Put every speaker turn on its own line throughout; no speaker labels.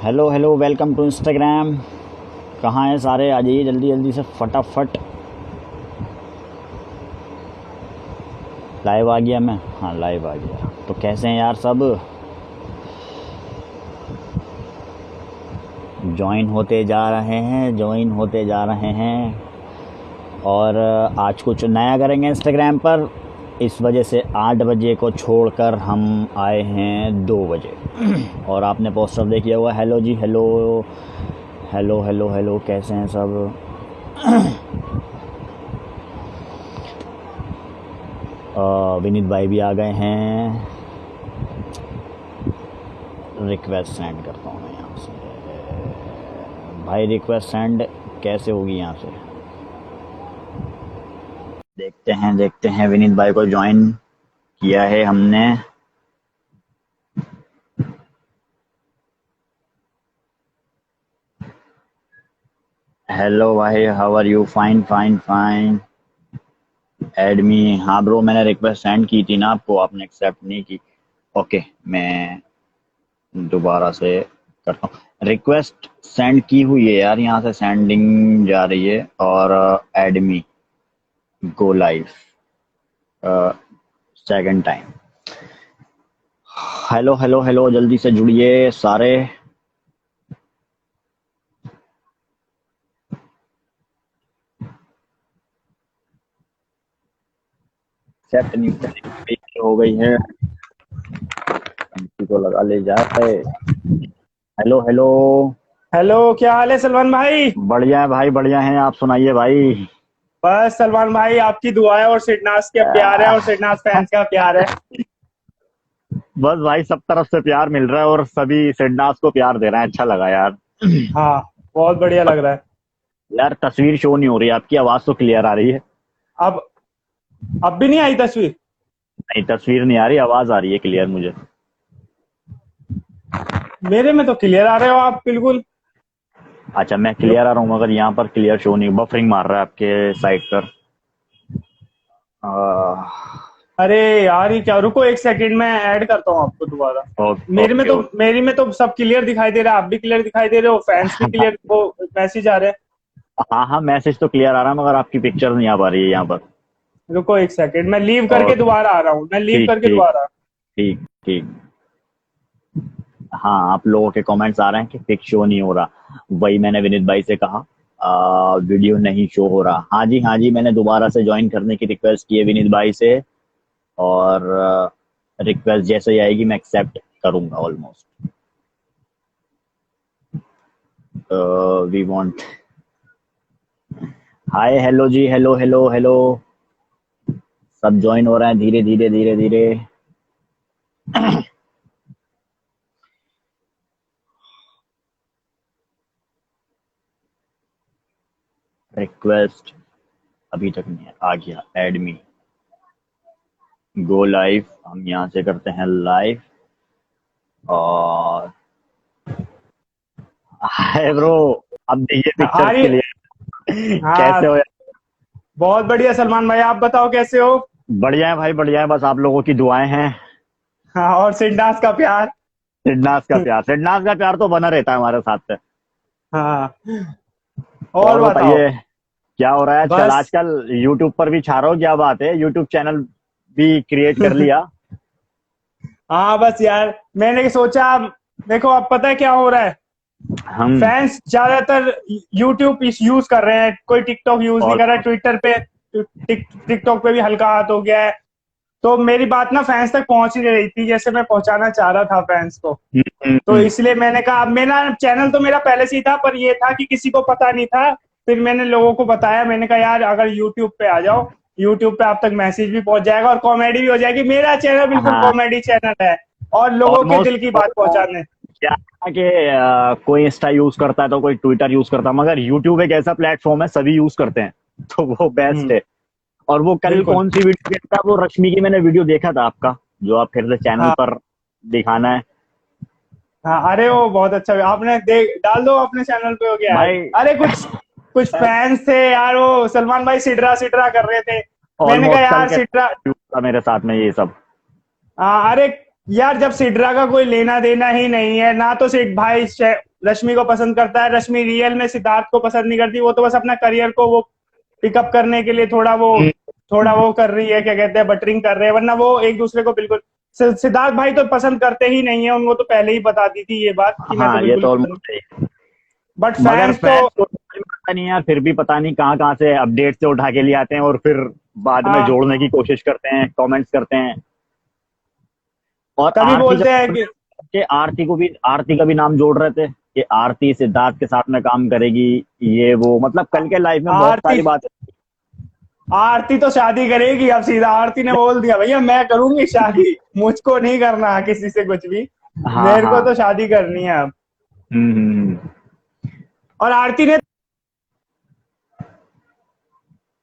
Hello hello, welcome to Instagram. कहाँ हैं सारे? आ जाइए जल्दी जल्दी से फटाफट। लाइव आ गया मैं? हाँ लाइव आ गया। तो कैसे हैं यार सब? ज्वाइन होते जा रहे हैं, ज्वाइन होते जा रहे हैं। और आज कुछ नया करेंगे इंस्टाग्राम पर, इस वजह से 8 बजे को छोड़कर हम आए हैं 2 बजे। और आपने पोस्टर देख लिया हुआ। हेलो जी, हेलो हेलो हेलो हेलो, कैसे हैं सब? विनीत भाई भी आ गए हैं। रिक्वेस्ट सेंड करता हूँ मैं यहाँ से। भाई रिक्वेस्ट सेंड कैसे होगी यहाँ से? देखते हैं विनीत भाई को ज्वाइन किया है हमने। हेलो भाई, how are you? Fine fine fine. Add me. हाँ ब्रो, मैंने रिक्वेस्ट सेंड की थी ना आपको, आपने एक्सेप्ट नहीं की। ओके, मैं दोबारा से करता हूँ। रिक्वेस्ट सेंड की हुई है यार, यहाँ से सेंडिंग जा रही है। और add me, go live second time. Hello hello hello, जल्दी से जुड़िए सारे। एक्सेप्ट नहीं हो गई है, किसी को लगा ले जाए। Hello hello.
हेलो, क्या हाल है सलमान भाई?
बढ़िया है भाई, बढ़िया है। आप सुनाइए भाई।
बस सलमान भाई, आपकी दुआ है और सिडनास के प्यार है और सिडनास फैंस का प्यार है।
बस भाई, सब तरफ से प्यार मिल रहा है और सभी सिडनास को प्यार दे रहे हैं। अच्छा लगा यार।
हाँ, बहुत बढ़िया लग रहा है।
यार तस्वीर शो नहीं हो रही, आपकी आवाज तो क्लियर आ रही है।
अब अब भी नहीं आई तस्वीर?
नहीं, तस्वीर नहीं आ रही, आवाज आ रही है क्लियर मुझे।
मेरे में तो क्लियर आ रहे हो आप बिल्कुल।
अच्छा, मैं क्लियर आ रहा हूँ मगर यहाँ पर क्लियर शो नहीं, बफरिंग मार रहा है आपके साइड पर।
अरे यार, ये क्या, रुको एक सेकंड में ऐड करता हूँ आपको दोबारा।
Okay okay okay.
मेरी में तो सब क्लियर दिखाई दे रहा है, आप भी क्लियर दिखाई दे रहे हो, फैंस भी क्लियर, वो मैसेज आ रहे हैं।
हाँ हाँ, मैसेज तो क्लियर आ रहा है मगर आपकी पिक्चर नहीं आ पा रही है यहाँ पर।
रुको एक सेकंड, मैं लीव करके
ओके,
दोबारा आ रहा हूँ, मैं लीव
ठीक
करके
ठीक
दोबारा।
ठीक ठीक। हाँ, आप लोगों के कमेंट्स आ रहे हैं कि पिक शो नहीं हो रहा। वही मैंने विनीत भाई से कहा, वीडियो नहीं शो हो रहा। हाँ जी हाँ जी, मैंने दोबारा से ज्वाइन करने की रिक्वेस्ट की है विनीत भाई से। और रिक्वेस्ट जैसे ही आएगी मैं एक्सेप्ट करूंगा almost. We want. Hi, hello जी, हेलो हेलो हेलो। सब ज्वाइन हो रहे हैं धीरे धीरे धीरे धीरे। रिक्वेस्ट अभी तक नहीं है, आ गया। Add me, go live. हम यहाँ से करते हैं लाइव। और हाय ब्रो, अब देखिए
आ
पिक्चर्स
रही।
के लिए। कैसे
हाँ,
हो यार?
बहुत बढ़िया सलमान भाई, आप बताओ कैसे हो?
बढ़िया है भाई, बढ़िया है। बस आप लोगों की दुआएं हैं।
हाँ, और सिडनास का प्यार।
सिडनास का प्यार, सिडनास का प्यार तो बना रहता है हमारे साथ से।
हाँ,
और
और बताओ।
बताइए, क्या हो रहा है आजकल?
बस।
आजकल यूट्यूब पर भी छा रहा हो, क्या बात है? यूट्यूब चैनल भी क्रिएट कर लिया?
हाँ बस यार, मैंने सोचा, देखो अब पता है क्या हो रहा है।
हम
फैंस ज्यादातर यूट्यूब यूज कर रहे हैं, कोई टिकटॉक यूज नहीं
और
कर रहा है। ट्विटर पे, टिकटॉक पे भी हल्का हाथ हो गया है। तो मेरी बात ना फैंस तक पहुंच ही नहीं रही थी जैसे मैं पहुंचाना चाह रहा था फैंस को। तो इसलिए मैंने कहा, अब मेरा चैनल तो मेरा पहले से ही था, पर ये था कि किसी को पता नहीं था। फिर मैंने लोगों को बताया, मैंने कहा यार अगर यूट्यूब पे आ जाओ, यूट्यूब पे आप तक मैसेज भी पहुंच जाएगा और कॉमेडी भी हो जाएगी। मेरा चैनल बिल्कुल
हाँ,
कॉमेडी चैनल है और लोगों के दिल की
ऑलमोस्ट
बात पहुंचाने।
क्या है कि कोई इंस्टा यूज करता है तो कोई ट्विटर यूज करता है, मगर यूट्यूब एक ऐसा प्लेटफॉर्म है सभी यूज करते हैं। तो वो बेस्ट
हम्म।
है। और वो कल
बिल्कुल।
कौन सी वीडियो देखता, वो रश्मि की मैंने वीडियो देखा था आपका, जो आप फिर से चैनल
हाँ।
पर दिखाना है
हाँ, अरे वो बहुत अच्छा, आपने देख डाल दो अपने चैनल पे, हो गया।
भाई।
अरे कुछ कुछ फैंस थे यार, वो सलमान भाई सिडरा सिडरा कर रहे थे। मैंने कहा
ऑलमोस्ट कल
यार
के
सिडरा।
था मेरे साथ में ये सब।
हाँ, अरे यार, जब सिडरा का कोई लेना देना ही नहीं है ना, तो सिड भाई रश्मि को पसंद करता है, रश्मि रियल में सिद्धार्थ को पसंद नहीं करती, वो तो बस अपना करियर को वो पिकअप करने के लिए थोड़ा वो कर रही है, क्या कहते हैं, बटरिंग कर रहे हैं, वरना वो एक दूसरे को बिल्कुल, सिद्धार्थ भाई तो पसंद करते ही नहीं है, उनको तो पहले ही बता दी थी ये बात कि मैं तो
हाँ, ये
बिल्कुल
तो
पसंद,
ऑलमोस्ट है।
बट
मगर
फैंस तो
फैंस को समझ में आता नहीं यार, फिर भी पता नहीं कहाँ कहाँ से अपडेट से उठा के ले आते हैं और फिर बाद में
हाँ,
जोड़ने की कोशिश करते हैं, कमेंट्स करते हैं। और
कभी बोलते हैं कि
आरती का भी नाम जोड़ रहे थे कि आरती सिद्धार्थ के साथ में काम करेगी, ये वो, मतलब कल के लाइफ में बहुत
आरती
सारी बातें।
आरती तो शादी करेगी अब, सीधा आरती ने बोल दिया भैया मैं करूंगी शादी, मुझको नहीं करना किसी से कुछ भी,
हाँ
मेरे को
हाँ।
तो शादी करनी है अब।
हम्म।
और आरती ने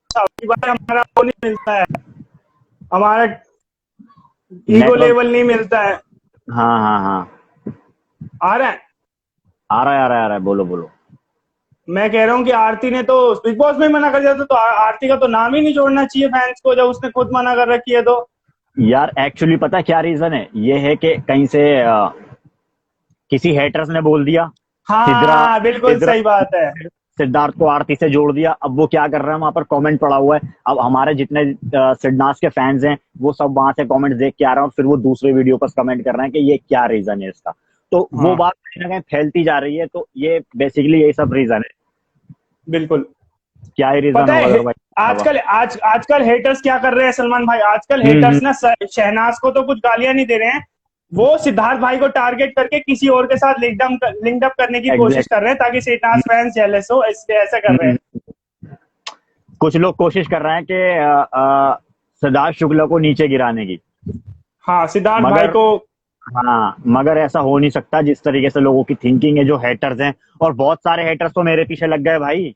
भाई हमारा वो नहीं मिलता है, हमारा ईगो
नेटवर्क।
लेवल नहीं मिलता है।
हाँ हाँ हाँ।
आ रहा है,
आ रहा है, आ रहा है, आ रहा है, बोलो बोलो।
मैं कह रहा हूँ कि आरती ने तो बिग बॉस में ही मना कर दिया था, तो आरती का तो नाम ही नहीं जोड़ना चाहिए फैंस को, जब उसने खुद मना कर रखी है तो।
यार एक्चुअली पता है क्या रीजन है, ये है कि कहीं से किसी हेटर्स ने बोल दिया, सिद्रा
हाँ बिल्कुल
सिद्रा
सही बात है।
सिद्धार्थ को आरती से जोड़ दिया। अब वो क्या कर रहे हैं, वहां पर कमेंट पड़ा हुआ है, अब हमारे जितने सिडनास के फैंस हैं वो सब वहां से कमेंट देख के आ रहे हैं और फिर वो दूसरे वीडियो पर कमेंट कर रहे हैं कि ये क्या रीजन है इसका। तो वो
हाँ
बात कहीं ना कहीं फैलती जा रही है, तो ये बेसिकली यही सब रीजन है।
बिल्कुल।
क्या ही रीजन
पता
होगा
है
अदरवाइज।
आजकल हेटर्स क्या कर रहे हैं सलमान भाई, आजकल
हम्म।
हेटर्स ना शहनाज को तो कुछ गालियां नहीं दे रहे हैं, वो सिद्धार्थ भाई को टारगेट करके किसी और के साथ लिंक्ड अप करने की कोशिश
एग्जैक्ट।
कर रहे हैं ताकि शहनाज फैंस जेलस हो, इसलिए ऐसा कर रहे हैं।
कुछ लोग कोशिश कर रहे हैं कि सिद्धार्थ शुक्ला को नीचे गिराने की।
हाँ सिद्धार्थ भाई
मगर
को।
हाँ, मगर ऐसा हो नहीं सकता जिस तरीके से लोगों की थिंकिंग है, जो हेटर्स हैं। और बहुत सारे हेटर्स तो मेरे पीछे लग गए भाई।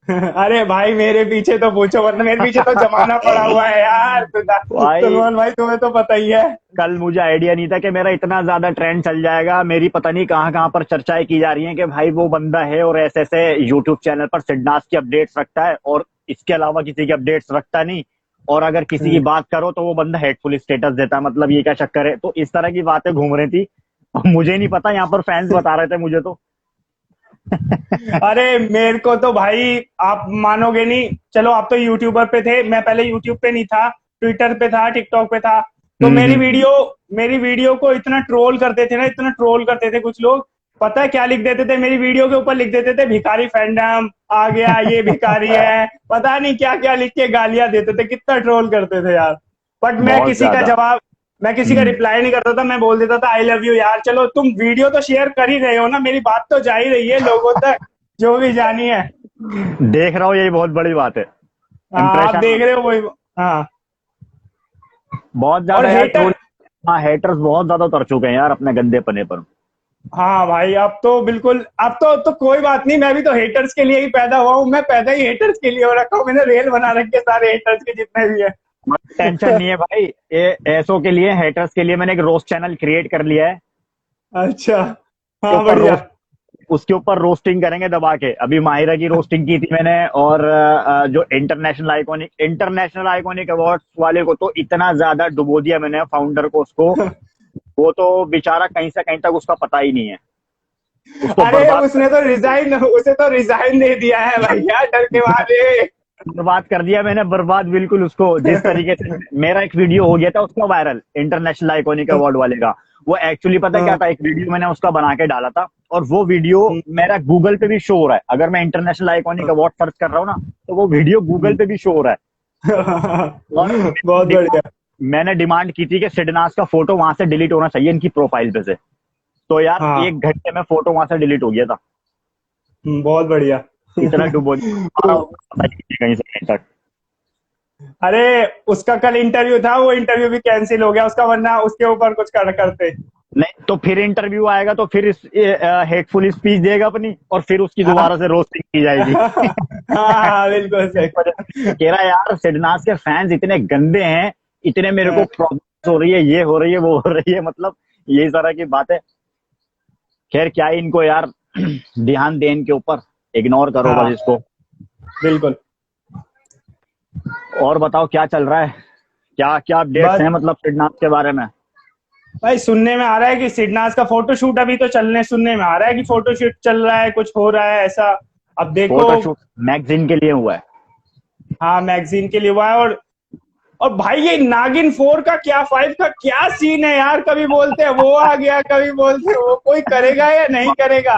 अरे भाई मेरे पीछे तो पूछो, वरना मेरे पीछे तो जमाना पड़ा हुआ है यार,
भाई
सलमान भाई तुम्हें तो पता ही है।
कल मुझे आइडिया नहीं था कि मेरा इतना ज्यादा ट्रेंड चल जाएगा, मेरी पता नहीं कहाँ कहाँ पर चर्चाएं की जा रही हैं कि भाई वो बंदा है और ऐसे ऐसे यूट्यूब चैनल पर सिडनास की अपडेट्स रखता है और इसके अलावा किसी की अपडेट्स रखता नहीं, और अगर किसी की बात करो तो वो बंदा हेटफुल स्टेटस देता है, मतलब ये क्या चक्कर है। तो इस तरह की बातें घूम रही थी, मुझे नहीं पता, यहाँ पर फैंस बता रहे थे मुझे तो।
अरे मेरे को तो भाई आप मानोगे नहीं, चलो आप तो यूट्यूबर पे थे, मैं पहले यूट्यूब पे नहीं था, ट्विटर पे था, टिकटॉक पे था, तो
हम्म।
मेरी वीडियो को इतना ट्रोल करते थे ना, इतना ट्रोल करते थे कुछ लोग, पता है क्या लिख देते थे मेरी वीडियो के ऊपर, लिख देते थे भिखारी फैंडम आ गया, ये भिखारी है, पता नहीं क्या क्या लिख के गालियां देते थे, कितना ट्रोल करते थे यार। बट
बहुत ज्यादा।
मैं किसी का
हम्म।
रिप्लाई नहीं करता था, मैं बोल देता था आई लव यू यार, चलो तुम वीडियो तो शेयर कर ही रहे हो ना, मेरी बात तो जा ही रही है लोगों तक, जो भी जानी है।
देख रहा हूँ, यही बहुत बड़ी बात है।
हाँ आप
इम्प्रेशन
देख रहे हो वही। हाँ
बहुत
और
ज्यादा यार,
हेटर,
ट्रोल। हाँ, हेटर्स बहुत ज्यादा उतर चुके हैं यार अपने गंदे पने पर।
हाँ भाई अब तो बिल्कुल, अब तो कोई बात नहीं, मैं भी तो हेटर्स के लिए ही पैदा हुआ हूँ, मैं पैदा ही हेटर्स के लिए हो रखा हूँ, मैंने रेल बना रखे सारे हेटर्स के जितने भी है।
टेंशन नहीं है भाई, ये ऐसों के लिए, हेटर्स के लिए मैंने एक रोस्ट चैनल क्रिएट कर लिया है।
अच्छा,
के
हाँ
ऊपर
बढ़िया।
रोस्ट उसके ऊपर रोस्टिंग करेंगे दबा के। अभी माहिरा की रोस्टिंग की थी मैंने, और जो इंटरनेशनल आइकॉनिक अवार्ड्स वाले को तो इतना ज्यादा डुबो दिया मैंने, फाउंडर को, उसको। वो तो बेचारा कहीं से कहीं तक उसका पता ही नहीं है, उसको
अरे
बर्बाद
उसे तो रिजाइन दे दिया है भैया, डर के मारे।
बर्बाद कर दिया मैंने, बर्बाद बिल्कुल उसको। जिस तरीके से मेरा एक वीडियो हो गया था उसका वायरल, इंटरनेशनल आइकॉनिक अवार्ड वाले का। वो एक्चुअली पता क्या
हाँ,
था, एक वीडियो मैंने उसका बना के डाला था, और वो वीडियो मेरा गूगल पे भी शो हो रहा है। अगर मैं इंटरनेशनल आइकॉनिक अवार्ड सर्च कर रहा हूँ ना, तो वो वीडियो गूगल पे भी शो हो रहा है। और
बहुत बढ़िया।
मैंने डिमांड की थी कि सिडनास का फोटो वहां से डिलीट होना चाहिए इनकी प्रोफाइल पे से। तो यार
हाँ
1 घंटे में फोटो वहां से डिलीट हो गया था।
बहुत बढ़िया।
इतना डुबो दिया पता ही नहीं कहीं से कहीं तक।
अरे उसका कल इंटरव्यू था, वो इंटरव्यू भी कैंसिल हो गया उसका, वरना उसके ऊपर कुछ करते।
नहीं तो फिर इंटरव्यू आएगा तो फिर हेटफुल स्पीच देगा अपनी, और फिर उसकी
हाँ
दोबारा से रोस्टिंग की जाएगी।
हाँ बिल्कुल
इस वजह से
सही।
कह रहा है यार, सिडनास के फैंस इतने गंदे हैं, इतने मेरे को
हाँ,
प्रॉब्लम हो रही है, ये हो रही है, वो हो रही है, मतलब ये तरह की बात है। खैर क्या ही इनको यार, ध्यान दें इनके ऊपर, इग्नोर करो बस
हाँ
इसको।
बिल्कुल।
और बताओ क्या चल रहा है, क्या क्या अपडेट्स
बस
हैं मतलब सिडनास के बारे में।
भाई सुनने में आ रहा है कि सिडनाज का फोटोशूट अभी तो चलने, सुनने में आ रहा है कि फोटोशूट चल रहा है, कुछ हो रहा है ऐसा। अब देखो।
फोटोशूट मैगजीन के लिए हुआ है।
हाँ, मैगजीन के लिए हुआ है। और भाई ये नागिन 4 का क्या, 5 का क्या सीन है यार, कभी बोलते हैं वो आ गया, कभी बोलते हैं वो, कोई करेगा या नहीं करेगा?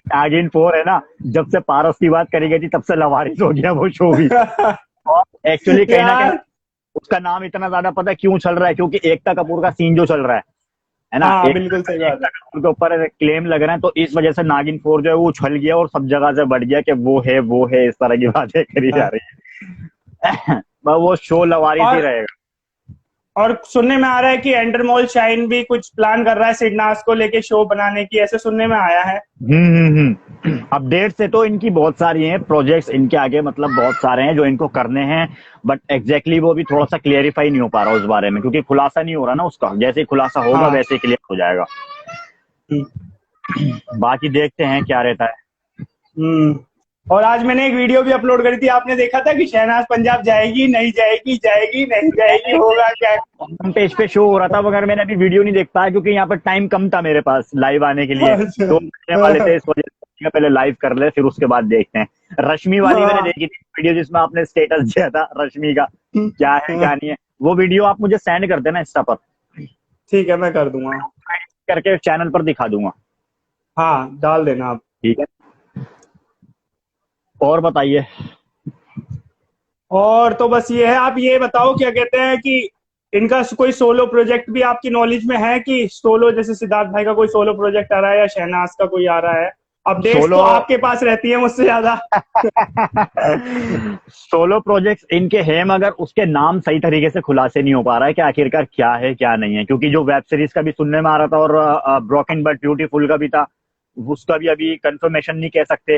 नागिन 4 है ना, जब से पारस की बात करी गई थी तब से लवारिस हो गया वो शो भी। और एक्चुअली कहीं ना कहीं
यार।
उसका नाम इतना ज्यादा पता है क्यों चल रहा है, क्योंकि एकता कपूर का सीन जो चल रहा है ना,
हाँ बिल्कुल सही बात
एकता
है।
कपूर के ऊपर क्लेम लग रहे हैं, तो इस वजह से नागिन 4 जो है वो उछल गया और सब जगह से बढ़ गया कि वो है, इस तरह की बातें करी जा
हाँ।
रही है। पर वो शो लवारिस ही
और
रहेगा।
और सुनने में आ रहा है कि एंडरमोल शाइन भी कुछ प्लान कर रहा है सिडनास को लेके शो बनाने की, ऐसे सुनने में आया है।
अपडेट से तो इनकी बहुत सारी हैं प्रोजेक्ट्स इनके आगे, मतलब बहुत सारे हैं जो इनको करने हैं, बट एग्जैक्टली वो भी थोड़ा सा क्लियरिफाई नहीं हो पा रहा उस बारे में, क्योंकि खुलासा नहीं हो रहा ना उसका, जैसे ही खुलासा होगा
हाँ।
वैसे ही क्लियर हो जाएगा। बाकी देखते हैं क्या रहता है।
हम्म। और आज मैंने एक वीडियो भी अपलोड करी थी, आपने देखा था कि शहनाज पंजाब जाएगी नहीं जाएगी, जाएगी नहीं जाएगी, होगा क्या?
होम पेज पे शो हो रहा था, मगर मैंने अभी वीडियो नहीं देख पाया क्योंकि यहाँ पर टाइम कम था मेरे पास लाइव आने के लिए,
अच्छा।
2 महीने वाले थे, इस वजह से पहले लाइव कर ले फिर उसके बाद देखते हैं। रश्मि वाली मैंने
हाँ।
देखी थी वीडियो जिसमें आपने स्टेटस दिया था रश्मि का, क्या है क्या नहीं है, वो वीडियो आप मुझे सेंड कर देना इंस्टा पर,
ठीक है, मैं कर दूंगा।
करके चैनल पर दिखा दूंगा।
हाँ, डाल देना आप।
ठीक है, और बताइए।
और तो बस ये है, आप ये बताओ क्या कहते हैं कि इनका कोई सोलो प्रोजेक्ट भी आपकी नॉलेज में है कि सोलो, जैसे सिद्धार्थ भाई का कोई सोलो प्रोजेक्ट आ रहा है या शहनाज का कोई आ रहा है? अपडेट्स तो
सोलो
आपके पास रहती है मुझसे ज्यादा।
सोलो प्रोजेक्ट्स इनके हैं, मगर उसके नाम सही तरीके से खुलासे नहीं हो पा रहा है कि आखिरकार क्या है क्या नहीं है, क्योंकि जो वेब सीरीज का भी सुनने में आ रहा था और ब्रोकन बट ब्यूटीफुल का भी था, उसका भी अभी कंफर्मेशन नहीं कह सकते,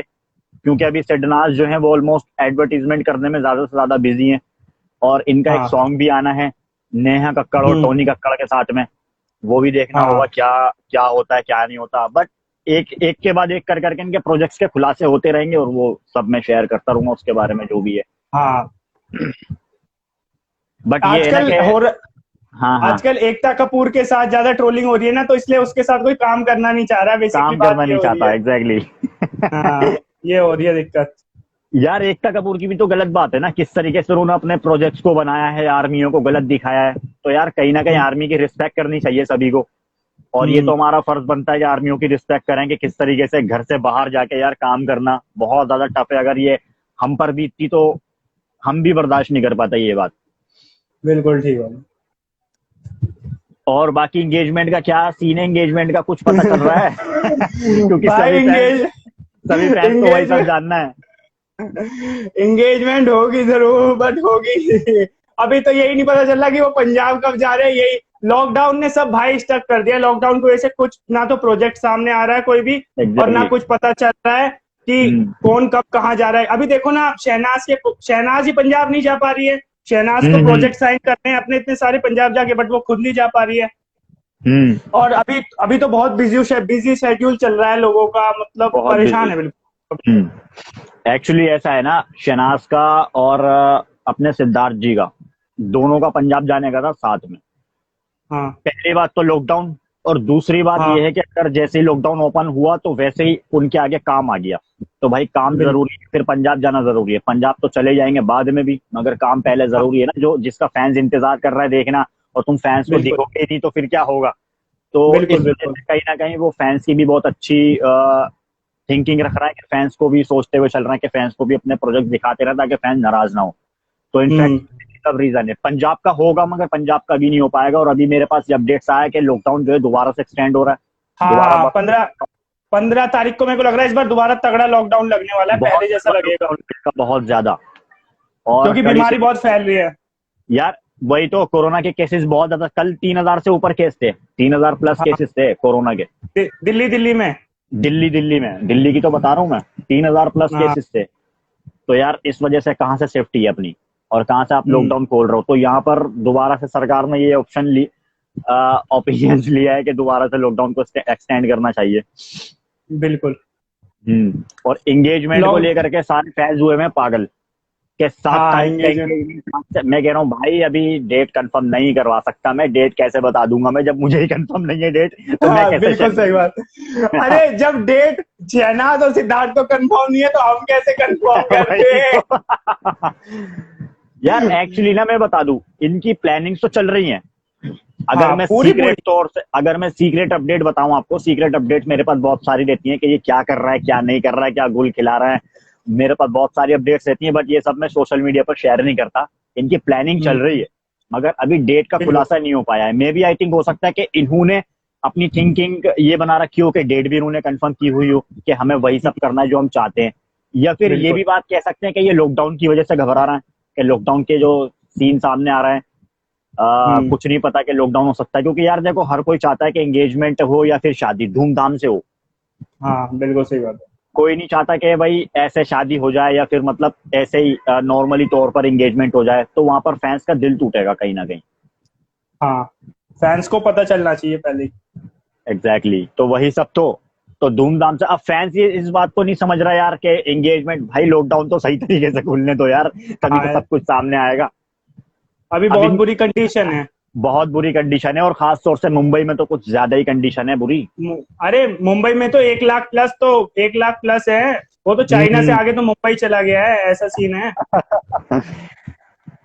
क्योंकि अभी सिडनाज जो है वो ऑलमोस्ट एडवर्टीजमेंट करने में ज्यादा से ज्यादा बिजी हैं, और इनका एक
हाँ।
सॉन्ग भी आना है नेहा कक्कड़ और
हम्म।
टोनी कक्कड़ के साथ में, वो भी देखना होगा
हाँ।
क्या क्या होता है क्या नहीं होता, बट एक एक के बाद एक कर करके इनके प्रोजेक्ट्स के खुलासे होते रहेंगे और वो सब मैं शेयर करता रहूंगा उसके बारे में जो भी है।
हाँ।
बट ये है ना
आजकल
कि
हो र...
हाँ हाँ,
आजकल एकता कपूर के साथ ज्यादा ट्रोलिंग हो रही है ना, तो इसलिए उसके साथ कोई काम करना नहीं चाह रहा, बेसिकली
काम
बात
करना
ये
नहीं
हो रही
चाहता
है। हाँ,
एग्जैक्टली।
ये हो रही है दिक्कत।
यार एकता कपूर की भी तो गलत बात है ना, किस तरीके से उन्होंने अपने प्रोजेक्ट्स को बनाया है, आर्मियों को गलत दिखाया है, तो यार कहीं ना कहीं
हम्म।
आर्मी की रिस्पेक्ट करनी चाहिए सभी को, और ये
हम्म।
तो हमारा फर्ज बनता है कि आर्मियों की रिस्पेक्ट करें, कि किस तरीके से घर से बाहर जाके यार काम करना बहुत ज्यादा टफ है, अगर ये हम पर बीतती तो हम भी बर्दाश्त नहीं कर पाते ये बात।
बिल्कुल ठीक
और बाकी एंगेजमेंट का क्या सीन है, एंगेजमेंट का कुछ पता चल रहा है?
है।
क्योंकि
भाई
सभी फैंस को वही सब
एंगेजमेंट
जानना है।
एंगेजमेंट होगी जरूर, बट होगी। अभी तो यही नहीं पता चल रहा कि वो पंजाब कब जा रहे हैं, यही लॉकडाउन ने सब भाई स्टक कर दिया। लॉकडाउन की वजह से कुछ ना तो प्रोजेक्ट सामने आ रहा है कोई भी, और ना
एग्जैक्टली।
कुछ पता चल रहा है कि कौन कब कहाँ जा रहा है। अभी देखो ना, शहनाज ही पंजाब नहीं जा पा रही है। शहनाज को
हम्म
प्रोजेक्ट साइन करने हैं अपने इतने सारे पंजाब जाके, बट वो खुद नहीं जा पा रही है।
हम्म
और अभी अभी तो बहुत बिजी शेड्यूल चल रहा है लोगों का, मतलब
बहुत
परेशान
बिजी।
है बिल्कुल।
एक्चुअली ऐसा है ना, शनाज का और अपने सिद्धार्थ जी का, दोनों का पंजाब जाने का था साथ में।
हाँ।
पहली बात तो लॉकडाउन, और दूसरी बात
हाँ
यह है कि अगर जैसे ही लॉकडाउन ओपन हुआ तो वैसे ही उनके आगे काम आ गया, तो भाई काम
बिल्कुल।
जरूरी है, फिर पंजाब जाना जरूरी है। पंजाब तो चले जाएंगे बाद में भी, मगर काम पहले
हाँ
जरूरी है ना, जो जिसका फैंस इंतजार कर रहा है देखना, और तुम फैंस को
बिल्कुल
दिखोगे नहीं तो फिर क्या होगा। तो
बिल्कुल।
इस वजह
बिल्कुल।
से कहीं ना कहीं वो फैंस की भी बहुत अच्छी थिंकिंग रख रहा है, कि फैंस को भी सोचते हुए चल रहा है कि फैंस को भी अपने प्रोजेक्ट दिखाते रहे ताकि फैंस नाराज ना हो। तो इनफैक्ट
हम्म।
सब रीजन है, पंजाब का होगा मगर पंजाब का भी नहीं हो पाएगा, और अभी मेरे पास ये अपडेट्स आया कि लॉकडाउन जो है दोबारा से एक्सटेंड हो रहा है, दोबारा
हाँ, 15 तारीख को मेरे को लग रहा है इस बार दोबारा तगड़ा लॉकडाउन लगने वाला है,
बहुत
पहले जैसा लगेगा।
बहुत ज्यादा, और
क्योंकि
कड़ी से।
बीमारी बहुत फैल रही है।
यार वही तो, कोरोना के केसेस बहुत ज्यादा, कल 3,000 से ऊपर केस थे, 3,000 प्लस
हाँ,
केसेस थे कोरोना के।
दिल्ली दिल्ली में।
दिल्ली की तो बता रहा हूँ मैं, 3,000 प्लस
हाँ।
केसेस थे। तो यार इस वजह से कहाँ से सेफ्टी है अपनी, और कहाँ से आप
हम्म।
लॉकडाउन खोल रहे हो, तो यहाँ पर दोबारा से सरकार ने ये ऑप्शन ली, ओपिनियंस लिया है कि दोबारा से लॉकडाउन को एक्सटेंड करना चाहिए।
बिल्कुल।
और एंगेजमेंट को
लॉक
लेकर के सारे फैंस हुए हैं पागल, के 7
हाँ
तारीख का
एंगेजमेंट।
मैं कह रहा हूँ भाई अभी डेट कंफर्म नहीं करवा सकता मैं, डेट कैसे बता दूंगा मैं जब मुझे ही कंफर्म नहीं है डेट, तो मैं
हाँ
कैसे
बिल्कुल सही बात। अरे जब डेट शहनाज और सिद्धार्थ को कंफर्म नहीं है तो हम कैसे कंफर्म करते
वही
हैं।
तो। यार एक्चुअली ना मैं बता दूं, इनकी प्लानिंग्स तो चल रही हैं।
हाँ पूरी पूरी।
अगर मैं सीक्रेट अपडेट बताऊं आपको, सीक्रेट अपडेट मेरे पास बहुत सारी रहती हैं कि ये क्या कर रहा है, क्या नहीं कर रहा है, क्या गुल खिला रहा है। मेरे पास बहुत सारी अपडेट्स रहती हैं, बट ये सब मैं सोशल मीडिया पर शेयर नहीं करता। इनकी प्लानिंग चल रही है, मगर अभी डेट का
बिल्कुल।
खुलासा नहीं हो पाया है। मे बी आई थिंक हो सकता है कि इन्होंने अपनी थिंकिंग ये बना रखी हो कि डेट भी इन्होंने कंफर्म की हुई हो कि हमें वही सब करना है जो हम चाहते हैं। या फिर ये
बिल्कुल।
भी बात कह सकते हैं कि ये लॉकडाउन की वजह से घबरा रहे हैं, कि लॉकडाउन के जो सीन सामने आ रहे हैं,
हम्म।
कुछ नहीं पता कि लॉकडाउन हो सकता है। क्योंकि यार देखो, हर कोई चाहता है कि एंगेजमेंट हो या फिर शादी धूमधाम से हो।
हाँ बिल्कुल सही बात है।
कोई नहीं चाहता कि भाई ऐसे शादी हो जाए या फिर मतलब ऐसे ही नॉर्मली तौर पर एंगेजमेंट हो जाए, तो वहां पर फैंस का दिल टूटेगा कहीं ना कहीं।
हाँ फैंस को पता चलना चाहिए पहले ही।
एग्जैक्टली तो वही सब तो धूमधाम से। अब फैंस ये इस बात को नहीं समझ रहा यार कि एंगेजमेंट, भाई लॉकडाउन तो सही तरीके से खुलने दो यार, तभी तो
हाँ
सब कुछ सामने आएगा।
अभी
अब
बहुत बुरी कंडीशन है।
बहुत बुरी कंडीशन है, और खास तौर से मुंबई में तो कुछ ज्यादा ही कंडीशन है बुरी।
अरे मुंबई में तो 1 लाख प्लस, तो 1 लाख प्लस है। वो तो चाइना से
हम्म।
आगे तो मुंबई चला गया है, ऐसा सीन है।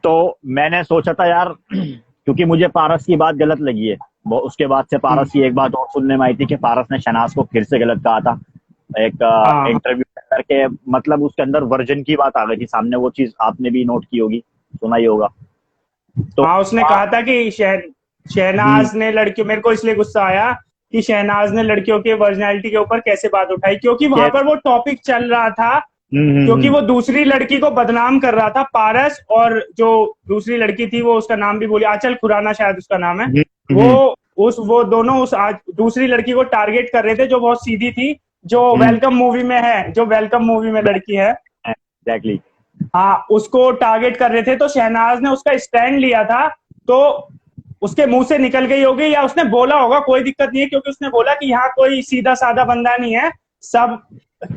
तो मैंने सोचा था यार, क्योंकि मुझे पारस की बात गलत लगी है। वो उसके बाद से
हम्म।
पारस की एक बात और सुनने में आई थी कि पारस ने शहनाज को फिर से गलत कहा था एक
हाँ
इंटरव्यू करके। मतलब उसके अंदर वर्जन की बात आ गई थी सामने, वो चीज आपने भी नोट की होगी, सुना ही होगा। तो
हाँ उसने कहा था कि
हम्म,
शहनाज ने लड़कियों, मेरे को इसलिए गुस्सा आया कि शहनाज ने लड़कियों के वर्जिनैलिटी के ऊपर कैसे बात उठाई, क्योंकि वहां
कैसे।
पर वो टॉपिक चल रहा था। क्योंकि
हम्म।
वो दूसरी लड़की को बदनाम कर रहा था, पारस, और जो दूसरी लड़की थी वो उसका नाम भी बोली, आंचल खुराना शायद उसका नाम है।
हम्म,
वो
हम्म,
वो दोनों उस आज दूसरी लड़की को टारगेट कर रहे थे जो बहुत सीधी थी, जो
हम्म,
वेलकम मूवी में है, जो वेलकम मूवी में लड़की है।
एग्जैक्टली।
हाँ उसको टारगेट कर रहे थे, तो शहनाज ने उसका स्टैंड लिया था। तो उसके मुंह से निकल गई होगी या उसने बोला होगा, कोई दिक्कत नहीं है, क्योंकि उसने बोला कि यहाँ कोई सीधा साधा बंदा नहीं है, सब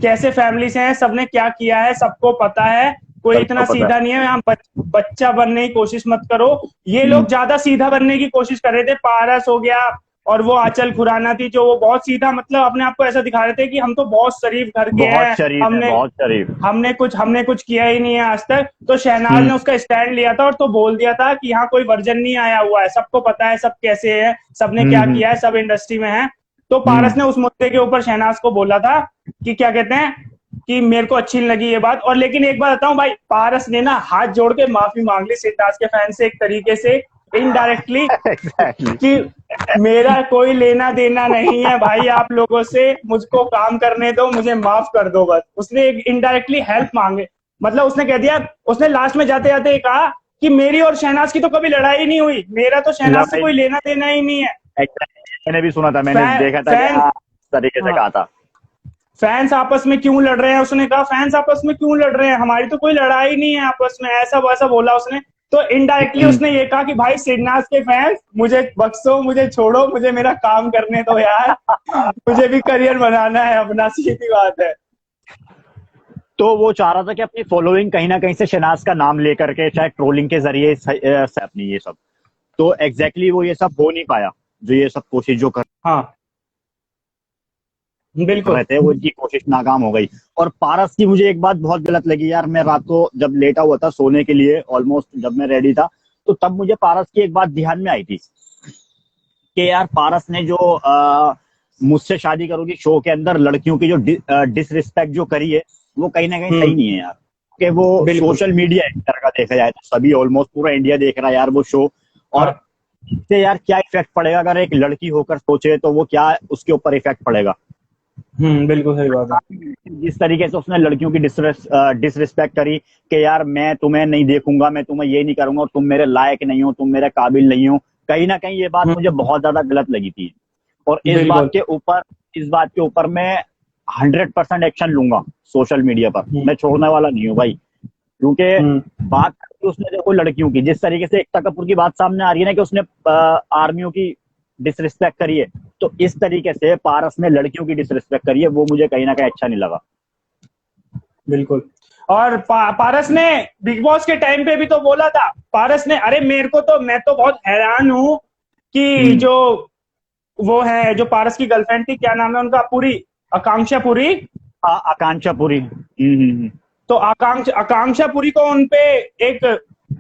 कैसे फैमिली से हैं, सबने क्या किया है सबको पता है, कोई
सबको
इतना
पता
सीधा नहीं है, यहाँ बच्चा बनने की कोशिश मत करो। ये
है।
लोग ज्यादा सीधा बनने की कोशिश कर रहे थे, पारस हो गया और वो आंचल खुराना थी, जो वो बहुत सीधा, मतलब अपने आप को ऐसा दिखा रहे थे कि हम तो बहुत शरीफ घर के
बहुत
हैं,
शरीफ है,
हमने
बहुत शरीफ।
हमने कुछ किया ही नहीं है आज तक। तो शहनाज
हम्म,
ने उसका स्टैंड लिया था और तो बोल दिया था कि यहाँ कोई वर्जन नहीं आया हुआ है, सबको पता है सब कैसे है, सबने क्या
हम्म,
किया है, सब इंडस्ट्री में है। तो पारस
हम्म,
ने उस मुद्दे के ऊपर शहनाज को बोला था कि क्या कहते हैं, कि मेरे को अच्छी नहीं लगी ये बात। और लेकिन एक बात बताऊं भाई, पारस ने ना हाथ जोड़ के माफी मांग ली सिद्धार्थ के फैन से, एक तरीके से इनडायरेक्टली,
एग्जैक्टली।
कि मेरा कोई लेना देना नहीं है भाई आप लोगों से, मुझको काम करने दो, मुझे माफ कर दो बस। उसने एक इनडायरेक्टली हेल्प मांगे, मतलब उसने कह दिया, उसने लास्ट में जाते जाते कहा कि मेरी और शहनाज की तो कभी लड़ाई नहीं हुई, मेरा तो शहनाज से
लड़ाई,
कोई लेना देना ही नहीं है।
मैंने भी सुना था, मैंने
फैन
देखा था कि
फैन
हाँ, इस तरीके से
हाँ
कहा था।
फैंस आपस में क्यों लड़ रहे हैं, उसने कहा फैंस आपस में क्यों लड़ रहे हैं, हमारी तो कोई लड़ाई नहीं है आपस में, ऐसा वैसा बोला उसने। तो इनडायरेक्टली
हम्म,
उसने ये कहा कि भाई सिडनास के फैंस मुझे बख्शो, मुझे छोड़ो, मुझे मेरा काम करने दो यार, मुझे भी करियर बनाना है अपना, सीधी बात है।
तो वो चाह रहा था कि अपनी फॉलोइंग कहीं ना कहीं से शनाज का नाम लेकर के, चाहे ट्रोलिंग के जरिए से अपनी ये सब, तो एग्जैक्टली वो ये सब हो नहीं पाया। जो ये सब कोशिश जो कर
हाँ बिल्कुल।
रहे थे, वो इनकी कोशिश नाकाम हो गई। और पारस की मुझे एक बात बहुत गलत लगी यार, मैं रात को जब लेटा हुआ था सोने के लिए, ऑलमोस्ट जब मैं रेडी था, तो तब मुझे पारस की एक बात ध्यान में आई थी कि यार पारस ने जो मुझसे शादी करोगी शो के अंदर लड़कियों की जो डिसरिस्पेक्ट जो करी है, वो कहीं ना कहीं सही नहीं है यार। कि वो
बिल्कुल।
सोशल मीडिया एक तरह का देखा जाए तो सभी, ऑलमोस्ट पूरा इंडिया देख रहा है यार वो शो। और
हाँ
इससे यार क्या इफेक्ट पड़ेगा, अगर एक लड़की होकर सोचे तो वो क्या उसके ऊपर इफेक्ट पड़ेगा।
बिल्कुल सही बात है।
जिस तरीके से उसने लड़कियों की डिसरिस्पेक्ट करी कि यार मैं तुम्हें नहीं देखूंगा, मैं तुम्हें ये नहीं करूंगा, तुम मेरे लायक नहीं हो, तुम मेरे काबिल नहीं हो, कहीं ना कहीं ये बात मुझे बहुत ज्यादा गलत लगी थी। और
बिल्कुल।
इस बात के ऊपर मैं 100% एक्शन लूंगा सोशल मीडिया पर, मैं छोड़ने वाला नहीं हूँ भाई। क्योंकि
हम्म
बात करके उसने देखो लड़कियों की, जिस तरीके से एकता कपूर की बात सामने आ रही है ना कि उसने आर्मियों की डिसरिस्पेक्ट करी है, तो इस तरीके से पारस ने लड़कियों की डिसरिस्पेक्ट करी है, वो मुझे कहीं ना कहीं अच्छा नहीं लगा।
बिल्कुल। और पारस ने बिग बॉस के टाइम पे भी तो बोला था, पारस ने, अरे मेरे को तो, मैं तो बहुत हैरान हूँ कि जो वो है, जो पारस की गर्लफ्रेंड थी, क्या नाम है उनका, पुरी, आकांक्षा पुरी।
आकांक्षा पुरी।
तो आकांक्षा पुरी को उनपे एक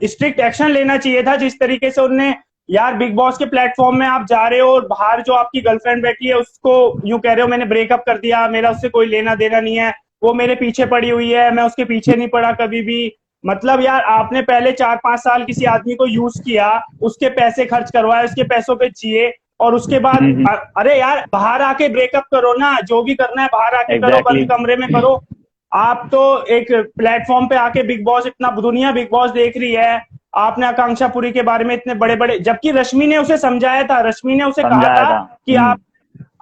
स्ट्रिक्ट एक्शन लेना चाहिए था, जिस तरीके से उनने, यार बिग बॉस के प्लेटफॉर्म में आप जा रहे हो और बाहर जो आपकी गर्लफ्रेंड बैठी है उसको यूं कह रहे हो मैंने ब्रेकअप कर दिया, मेरा उससे कोई लेना देना नहीं है, वो मेरे पीछे पड़ी हुई है, मैं उसके पीछे नहीं पड़ा कभी भी। मतलब यार आपने पहले 4-5 साल किसी आदमी को यूज किया, उसके पैसे खर्च करवाए, उसके पैसों पे जिए, और उसके बाद अरे यार बाहर आके ब्रेकअप करो ना, जो भी करना है बाहर आके करो, बंद कमरे में करो। आप तो एक प्लेटफॉर्म पे आके बिग बॉस, इतना दुनिया बिग बॉस देख रही है, आपने आकांक्षा पुरी के बारे में इतने बड़े बड़े, जबकि रश्मि ने उसे समझाया था, रश्मि ने उसे कहा
समझाया
था
था।
कि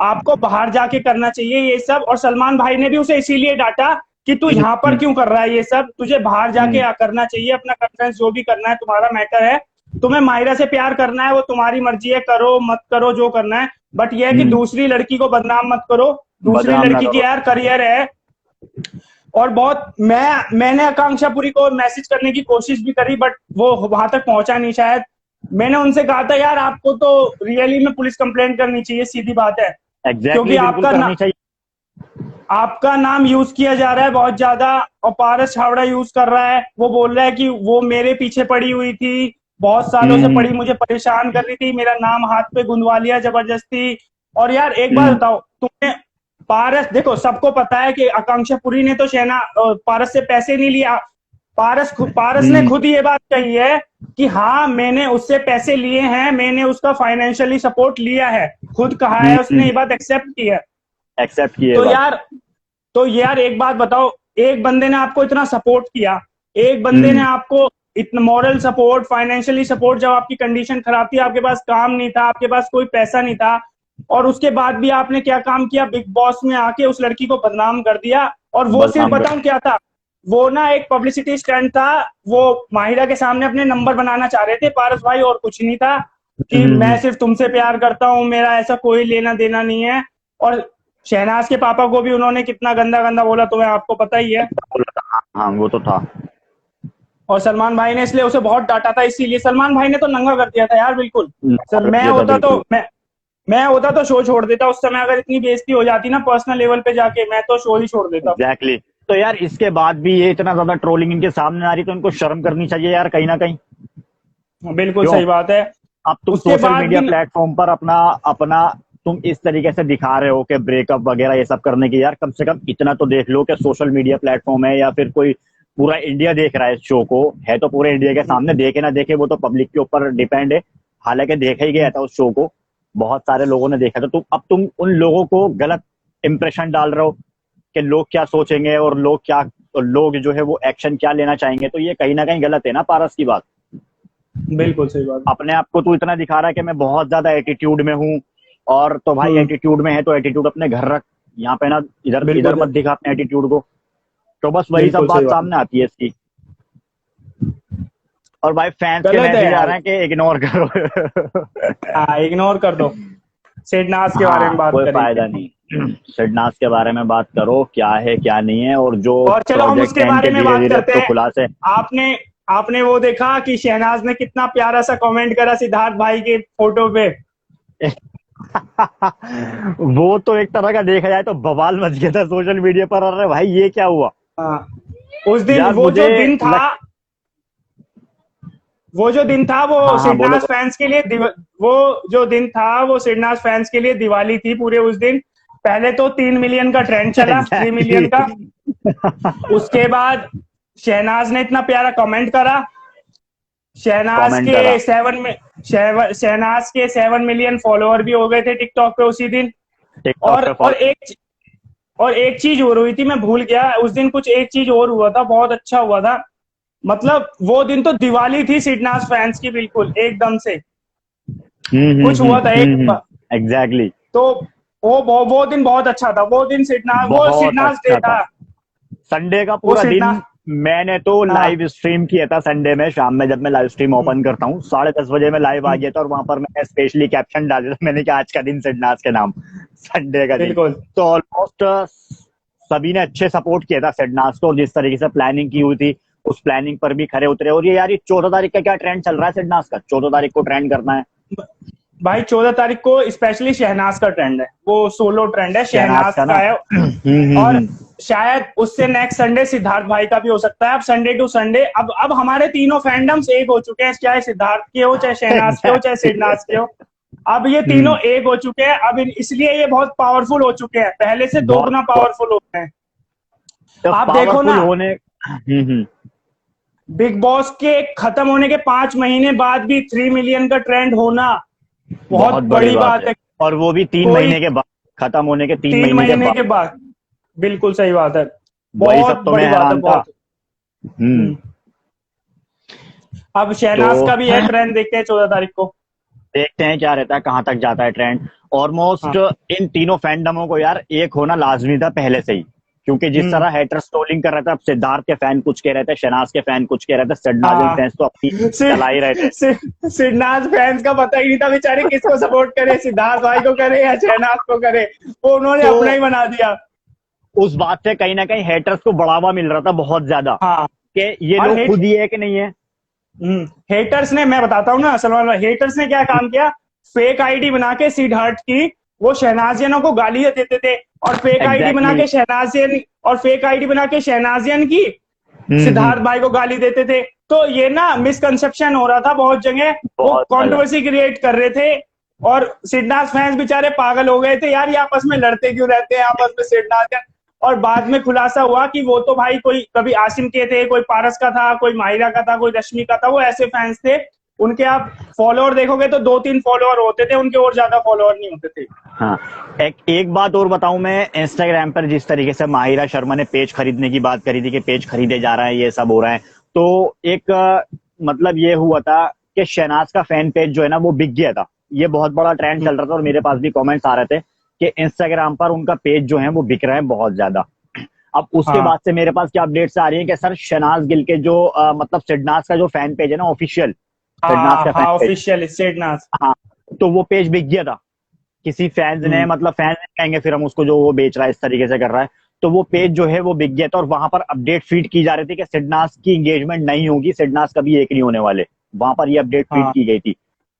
आपको बाहर जाके करना चाहिए ये सब, और सलमान भाई ने भी उसे इसीलिए डांटा कि तू यहाँ पर क्यों कर रहा है ये सब, तुझे बाहर जाके करना चाहिए, अपना कॉन्फ्रेंस जो भी करना है तुम्हारा मैटर है, तुम्हें माहिरा से प्यार करना है वो तुम्हारी मर्जी है, करो मत करो जो करना है, बट यह है कि दूसरी लड़की को बदनाम मत करो, दूसरी
बदनाम ना
लड़की की
करो।
यार करियर है। और बहुत मैंने आकांक्षा पुरी को मैसेज करने की कोशिश भी करी, बट वो वहां तक पहुंचा नहीं शायद। मैंने उनसे कहा था यार आपको तो रियली में पुलिस कंप्लेंट करनी चाहिए, सीधी बात है, क्योंकि
बिल्कुल करनी चाहिए।
आपका नाम यूज किया जा रहा है बहुत ज्यादा, और पारस छावड़ा यूज कर रहा है, वो बोल रहा है कि वो मेरे पीछे पड़ी हुई थी, बहुत सालों से पड़ी, मुझे परेशान कर रही थी, मेरा नाम हाथ पे गुंदवा लिया जबरदस्ती। और यार एक बात बताओ, तुमने पारस, देखो सबको पता है कि आकांक्षा पुरी ने तो पारस से पैसे नहीं लिया, पारस ने खुद ये बात कही है कि हाँ मैंने उससे पैसे लिए हैं, मैंने उसका फाइनेंशियली सपोर्ट लिया है, खुद कहा है उसने, ये बात एक्सेप्ट की है।
एक्सेप्ट किए
तो
बात।
यार एक बात बताओ, एक बंदे ने आपको इतना सपोर्ट किया, एक बंदे ने आपको इतना मॉरल सपोर्ट, फाइनेंशियली सपोर्ट, जब आपकी कंडीशन खराब थी, आपके पास काम नहीं था, आपके पास कोई पैसा नहीं था, और उसके बाद भी आपने क्या काम किया, बिग बॉस में आके उस लड़की को बदनाम कर दिया। और वो सिर्फ बताऊं क्या था, वो ना एक पब्लिसिटी स्टंट था, वो माहिरा के सामने अपने नंबर बनाना चाह रहे थे पारस भाई, और कुछ नहीं था, कि मैं सिर्फ तुमसे प्यार करता हूं, मेरा ऐसा कोई लेना देना नहीं है। और शहनाज के पापा को भी उन्होंने कितना गंदा गंदा बोला, तुम्हें आपको पता ही है।
हाँ वो तो था।
और सलमान भाई ने इसलिए उसे बहुत डांटा था, इसीलिए सलमान भाई ने तो नंगा कर दिया था यार, बिल्कुल। सर मैं होता तो शो छोड़ देता उस समय, अगर इतनी बेइज्जती हो जाती ना पर्सनल लेवल पे जाके, मैं तो शो ही छोड़ देता।
एग्जैक्टली। तो यार इसके बाद भी ये इतना ज्यादा ट्रोलिंग इनके सामने आ रही, तो इनको शर्म करनी चाहिए यार कहीं ना कहीं।
बिल्कुल सही बात है।
अब तुम सोशल मीडिया प्लेटफॉर्म पर अपना अपना तुम इस तरीके से दिखा रहे हो कि ब्रेकअप वगैरह ये सब करने की, यार कम से कम इतना तो देख लो कि सोशल मीडिया प्लेटफॉर्म है, या फिर कोई पूरा इंडिया देख रहा है इस शो को, है तो पूरे इंडिया के सामने, देखे ना देखे वो तो पब्लिक के ऊपर डिपेंड है, हालांकि देखा ही गया था उस शो को, बहुत सारे लोगों ने देखा था। अब तुम उन लोगों को गलत इंप्रेशन डाल रहे हो कि लोग क्या सोचेंगे, और लोग जो है वो एक्शन क्या लेना चाहेंगे, तो ये कहीं ना कहीं गलत है ना पारस की बात।
बिल्कुल सही बात।
अपने आप को तू इतना दिखा रहा है कि मैं बहुत ज्यादा एटीट्यूड में हूँ, और तो भाई एटीट्यूड में है तो एटीट्यूड अपने घर रख, यहाँ पे ना इधर इधर मत दिखा अपने एटीट्यूड को। तो बस वही सब बात सामने आती है इसकी। और भाई फैंस के मैसेज आ रहे हैं कि इग्नोर करो।
हाँ इग्नोर कर दो, सिडनास के बारे में बात
कोई फायदा नहीं, सिडनास के बारे में बात करो, क्या है क्या नहीं है, और जो
और चलो हम उसके बारे में बात करते हैं।
खुलासे
आपने वो देखा कि शहनाज ने कितना प्यारा सा कमेंट करा सिद्धार्थ भाई के फोटो पे।
वो तो एक तरह का देखा जाए तो बवाल मच गया था सोशल मीडिया पर, अरे भाई ये क्या हुआ।
उस दिन वो जो दिन था, वो सिडनास फैंस के लिए, वो जो दिन था वो सिडनास फैंस के लिए दिवाली थी पूरे उस दिन। पहले तो 3 मिलियन का ट्रेंड चला, 3 मिलियन का। उसके बाद शहनाज ने इतना प्यारा कमेंट करा, शहनाज के 7 मिलियन फॉलोअर भी हो गए थे टिकटॉक पे उसी दिन। और एक चीज और हुई थी, मैं भूल गया उस दिन, कुछ एक चीज और हुआ था, बहुत अच्छा हुआ था। मतलब वो दिन तो दिवाली थी सिडनास फैंस की, बिल्कुल एकदम से कुछ हुआ था एक।
एग्जैक्टली।
तो वो दिन बहुत अच्छा था, वो दिन सिडनास डे था।
संडे का पूरा दिन मैंने तो लाइव स्ट्रीम किया था, संडे में शाम में जब मैं लाइव स्ट्रीम ओपन करता हूँ 10:30 बजे में लाइव आ गया था, और वहां पर मैंने स्पेशली कैप्शन डाला था, मैंने कहा आज का दिन सिडनास के नाम, संडे का दिन। तो ऑलमोस्ट सभी ने अच्छे सपोर्ट किया था सिडनास को, और जिस तरीके से प्लानिंग की हुई थी उस प्लानिंग पर भी खरे उतरे। और ये यार, ये 14 तारीख का क्या ट्रेंड चल रहा है सिडनास का? 14 तारीख को ट्रेंड करना है
भाई 14 तारीख को स्पेशली शहनाज का ट्रेंड है, वो सोलो ट्रेंड है,
शहनाज
शहनाज
का ना।
का है। और शायद उससे नेक्स्ट संडे सिद्धार्थ भाई का भी हो सकता है। अब संडे टू संडे अब हमारे तीनों फैंडम्स एक हो चुके हैं, चाहे सिद्धार्थ के हो, चाहे शहनाज के हो, चाहे सिडनाज के हो। अब ये तीनों एक हो चुके हैं। अब इसलिए ये बहुत पावरफुल हो चुके हैं, पहले से दो गुना पावरफुल हो गए हैं।
तो
आप देखो ना,
होने
बिग बॉस के खत्म होने के 5 महीने बाद भी 3 मिलियन का ट्रेंड होना बहुत बड़ी बात है।
और वो भी 3 महीने के बाद, खत्म होने के
3 महीने के बाद। बिल्कुल सही बात है,
वही
बहुत
सब तो
बड़ी
मैं
बात है,
हैरान था।
बहुत। अब शहनाज
तो
का भी है ट्रेंड, देखते हैं 14 तारीख को,
देखते हैं क्या रहता है, कहां तक जाता है ट्रेंड। ऑलमोस्ट इन तीनों फैंडमों को यार एक होना लाजमी था पहले से ही, क्योंकि जिस तरह हेटर्स ट्रोलिंग कर रहे थे, अब सिद्धार्थ के फैन कुछ कह रहे थे, शहनाज के फैन कुछ कह रहे थे, सिडनाज फैंस तो अपनी चला ही रहे थे।
सिडनाज फैंस का पता ही नहीं था बेचारे किसको सपोर्ट करे, सिद्धार्थ भाई को करे या शहनाज को करे, वो उन्होंने
तो
अपना ही बना दिया।
उस बात से कहीं ना कहीं हेटर्स को बढ़ावा मिल रहा था बहुत ज्यादा,
हाँ,
कि ये लोग खुद ही है कि नहीं है।
हेटर्स ने, मैं बताता हूँ ना सलमान भाई, हेटर्स ने क्या काम किया, फेक आईडी बना के सिद्धार्थ की वो शहनाजियनों को गालियां देते थे, और फेक आईडी बना के शहनाजियन, और फेक आईडी बना के शहनाजियन की सिद्धार्थ भाई को गाली देते थे। तो ये ना मिसकंसेप्शन हो रहा था बहुत जगह, वो कंट्रोवर्सी क्रिएट कर रहे थे, और सिडनाज फैंस बेचारे पागल हो गए थे, यार ये आपस में लड़ते क्यों रहते हैं आपस में सिडनाज। और बाद में खुलासा हुआ कि वो तो भाई कोई कभी आसिम के थे, कोई पारस का था, कोई माहिरा का था, कोई रश्मि का था, वो ऐसे फैंस थे। उनके आप फॉलोअर देखोगे तो 2-3 फॉलोअर होते थे उनके, और ज्यादा फॉलोअर नहीं होते थे।
हाँ, एक बात और बताऊं मैं, इंस्टाग्राम पर जिस तरीके से माहिरा शर्मा ने पेज खरीदने की बात करी थी कि पेज खरीदे जा रहा है, ये सब हो रहा है, तो एक मतलब ये हुआ था कि शहनाज का फैन पेज जो है ना वो बिक गया था। ये बहुत बड़ा ट्रेंड चल रहा था, और मेरे पास भी कमेंट्स आ रहे थे कि इंस्टाग्राम पर उनका पेज जो है वो बिक रहा है बहुत ज्यादा। अब उसके बाद से मेरे पास क्या अपडेट्स आ रही है कि सर शहनाज गिल के जो मतलब सिडनाज का जो फैन पेज है ना ऑफिशियल, सिडनाज का फैन
ऑफिशियल सिडनाज,
हाँ, तो वो पेज बिक गया था किसी फैंस ने, मतलब फैंस कहेंगे फिर हम उसको, जो वो बेच रहा है इस तरीके से कर रहा है, तो वो पेज जो है वो बिक गया था। और वहां पर अपडेट फीड की जा रही थी कि सिडनाज की एंगेजमेंट नहीं होगी, सिडनाज कभी एक नहीं होने वाले, वहां पर ये अपडेट फीड की गई थी।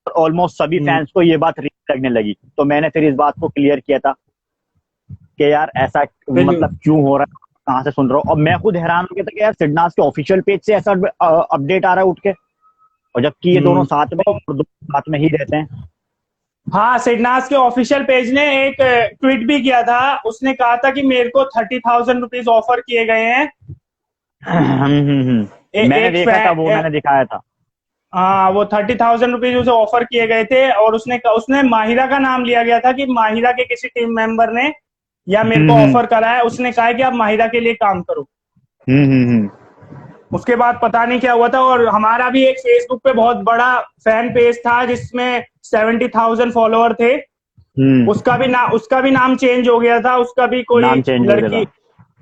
और ऑलमोस्ट सभी फैंस को ये बात रियल लगने लगी, तो मैंने फिर इस बात को क्लियर किया था कि यार ऐसा मतलब क्यों हो रहा है, कहाँ से सुन रहा हूँ। और मैं खुद हैरान हो गया था कि यार सिडनाज के ऑफिशियल पेज से ऐसा अपडेट आ रहा है उठ के, और जबकि ये दोनों साथ में ही रहते हैं।
हाँ, सिडनाज के ऑफिशियल पेज ने एक ट्वीट भी किया था, उसने कहा था कि मेरे को 30,000 रुपीज ऑफर किए गए हैं।
मैंने देखा था वो, मैंने दिखाया था।
हाँ, वो 30,000 रुपीज उसे ऑफर किए गए थे, और उसने माहिरा का नाम लिया गया था कि माहिरा के किसी टीम मेंबर ने या मेरे को ऑफर करा है, उसने कहा है कि आप माहिरा के लिए काम करो। उसके बाद पता नहीं क्या हुआ था। और हमारा भी एक फेसबुक पे बहुत बड़ा फैन पेज था जिसमें 70,000 फॉलोअर थे, उसका भी नाम चेंज हो गया था, उसका भी कोई लड़की,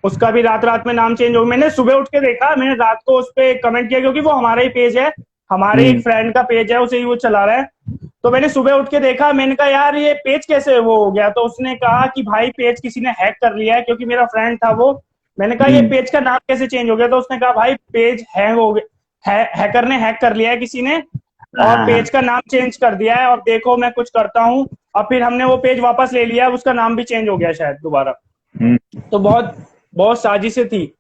उसका भी रात में नाम चेंज हो गया। मैंने सुबह उठ के देखा, मैंने रात को उस पर कमेंट किया, क्योंकि वो हमारा ही पेज है, हमारे एक फ्रेंड का पेज है, उसे ही वो चला रहा है। तो मैंने सुबह उठ के देखा, मैंने कहा यार ये पेज कैसे वो हो गया। तो उसने कहा कि भाई पेज किसी ने हैक कर लिया है, क्योंकि मेरा फ्रेंड था वो। मैंने कहा ये पेज का नाम कैसे चेंज हो गया। तो उसने कहा भाई पेज हैक हो गया, हैकर ने हैक कर लिया है किसी ने, और पेज का नाम चेंज कर दिया है, और देखो मैं कुछ करता हूँ। और फिर हमने वो पेज वापस ले लिया, उसका नाम भी चेंज हो गया शायद दोबारा। तो बहुत बहुत साजिशें थी,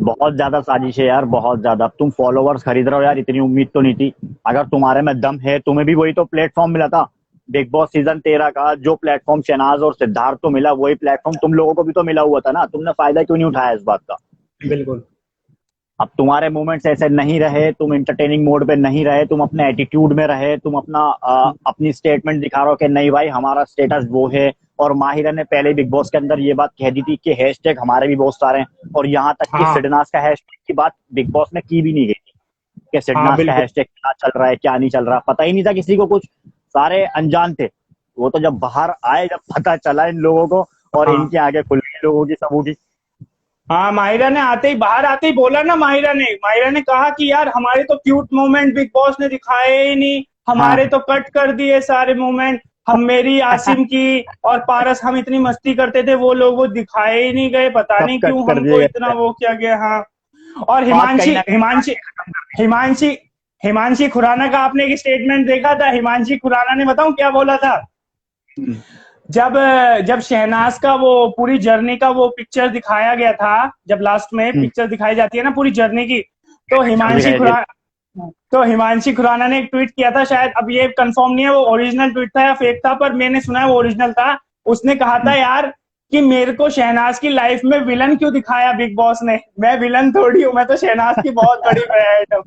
बहुत ज्यादा साजिश है यार, बहुत ज्यादा। तुम फॉलोवर्स खरीद रहे हो यार, इतनी उम्मीद तो नहीं थी। अगर तुम्हारे में दम है, तुम्हें भी वही तो प्लेटफॉर्म मिला था बिग बॉस सीजन 13 का, जो प्लेटफॉर्म शहनाज और सिद्धार्थ को मिला, वही प्लेटफॉर्म तुम लोगों को भी तो मिला हुआ था ना। तुमने फायदा क्यों नहीं उठाया इस बात का?
बिल्कुल।
अब तुम्हारे मोमेंट्स ऐसे नहीं रहे, तुम इंटरटेनिंग मोड पे नहीं रहे, तुम अपने एटीट्यूड में रहे, तुम अपनी स्टेटमेंट दिखा रहे हो कि नहीं भाई हमारा स्टेटस वो है। और माहिरा ने पहले बिग बॉस के अंदर ये बात कह दी थी कि हैशटैग हमारे भी बहुत सारे हैं, और यहाँ तक कि सिडनाज का हैशटैग की बात बिग बॉस में की भी नहीं गई थी कि सिडनाज का हैशटैग क्या चल रहा है क्या नहीं चल रहा, पता ही नहीं था किसी को कुछ, सारे अनजान थे। वो तो जब बाहर आए, जब पता चला इन लोगों को, और इनके आगे खुल गई लोगों की सबूत की।
हाँ, माहिरा ने बाहर आते ही बोला ना, माहिरा ने कहा कि यार हमारे तो क्यूट मोमेंट बिग बॉस ने दिखाए ही नहीं, हमारे तो कट कर दिए सारे मोमेंट। हम, मेरी, आसिम की और पारस, हम इतनी मस्ती करते थे, वो लोग वो दिखाए ही नहीं गए, पता
सब
नहीं
कट
क्यों
कर
हमको
दिए
इतना
गए।
वो किया गया। हाँ। और
बात कहीं
हिमांशी
ना कहीं
हिमांशी हिमांशी हिमांशी खुराना का आपने एक स्टेटमेंट देखा था? हिमांशी खुराना ने, बताऊं क्या बोला था?
हम्म,
जब जब शहनाज का वो पूरी जर्नी का वो पिक्चर दिखाया गया था, जब लास्ट में
हम्म,
पिक्चर दिखाई जाती है ना पूरी जर्नी की, तो हिमांशी
दिखाई दे।
खुराना तो हिमांशी खुराना ने एक ट्वीट किया था, शायद अब ये कंफर्म नहीं है वो ओरिजिनल ट्वीट था या फेक था, पर मैंने सुना है वो ओरिजिनल था। उसने कहा था, यार कि मेरे को शहनाज की लाइफ में विलन क्यों दिखाया बिग बॉस ने, मैं विलन थोड़ी हूं, मैं तो शहनाज की बहुत बड़ी फैन हूं।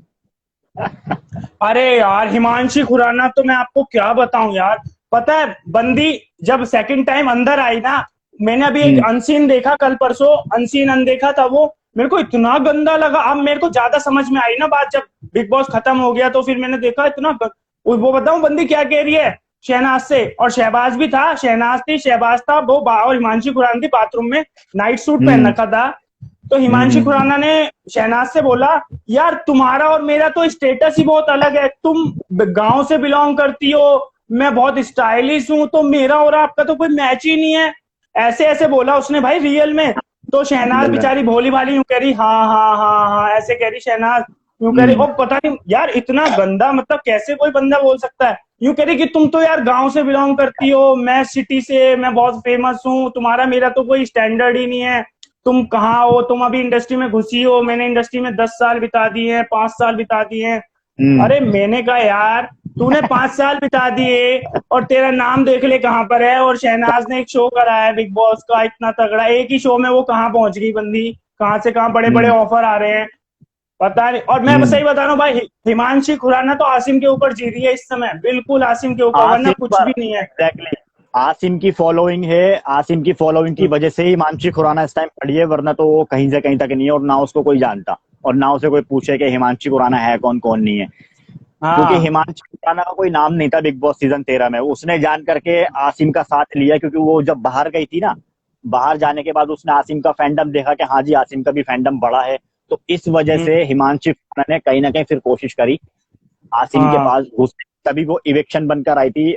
अरे यार, हिमांशी खुराना तो मैं आपको क्या बताऊं यार। पता है, बंदी जब सेकंड टाइम अंदर आई ना, मैंने अभी एक
हम्म,
अनसीन देखा, कल परसों अनसीन अनदेखा था वो, मेरे को इतना गंदा लगा। अब मेरे को ज्यादा समझ में आई ना बात, जब बिग बॉस खत्म हो गया तो फिर मैंने देखा इतना वो बताऊं बंदी क्या कह रही है शहनाज से, और शहबाज भी था, शहनाज थी, शहबाज था वो, और हिमांशी खुराना थी बाथरूम में, नाइट सूट पहन
हम्म,
रखा था। तो हिमांशी
हम्म,
खुराना ने शहनाज से बोला, यार तुम्हारा और मेरा तो स्टेटस ही बहुत अलग है, तुम गांव से बिलोंग करती हो, मैं बहुत स्टाइलिश हूं, तो मेरा और आपका तो कोई मैच ही नहीं है। ऐसे ऐसे बोला उसने भाई, रियल में। तो शहनाज
रियल में।
बेचारी भोली भाली यूं कह रही, हाँ हाँ हाँ हाँ, ऐसे कह रही शहनाज, यूं कह रही,
हम्म,
और पता नहीं यार इतना गंदा, मतलब कैसे कोई बंदा बोल सकता है। यूं कह रही कि तुम तो यार गांव से बिलोंग करती हो, मैं सिटी से, मैं बहुत फेमस हूँ, तुम्हारा मेरा तो कोई स्टैंडर्ड ही नहीं है, तुम कहाँ हो, तुम अभी इंडस्ट्री में घुसी हो, मैंने इंडस्ट्री में 10 साल बिता दिए हैं, 5 साल बिता दिए हैं।
हम्म,
अरे मैंने कहा यार, तूने 5 साल बिता दिए और तेरा नाम देख ले कहाँ पर है। और शहनाज ने एक शो कराया है बिग बॉस का इतना तगड़ा, एक ही शो में वो कहाँ पहुंच गई बंदी, कहाँ से कहाँ बड़े बड़े
हम्म,
ऑफर आ रहे हैं, पता नहीं। और मैं बस
हम्म।
सही बता रहा हूँ भाई, हिमांशी खुराना तो आसिम के ऊपर जी रही है इस समय, बिल्कुल आसिम के ऊपर, वरना
आसिम
कुछ
पर
भी नहीं है।
एग्जैक्टली, आसिम की फॉलोइंग है, आसिम की फॉलोइंग की वजह से ही हिमांशी खुराना इस टाइम खड़ी है, वरना तो वो कहीं से कहीं तक नहीं है, और ना उसको कोई जानता, और ना उसे कोई पूछे कि हिमांशी खुराना है कौन कौन नहीं है। क्योंकि
हाँ।
हिमांशी खुराना का कोई नाम नहीं था बिग बॉस सीजन 13 में, उसने जान करके आसिम का साथ लिया, क्योंकि वो जब बाहर गई थी ना, बाहर जाने के बाद उसने आसिम का फैंडम देखा कि हाँ जी आसिम का भी फैंडम बड़ा है, तो इस वजह
हम्म,
से हिमांशी खुराना ने कहीं ना कहीं फिर कोशिश करी आसिम के
हाँ
पास घुस, तभी वो इवेक्शन बनकर आई थी,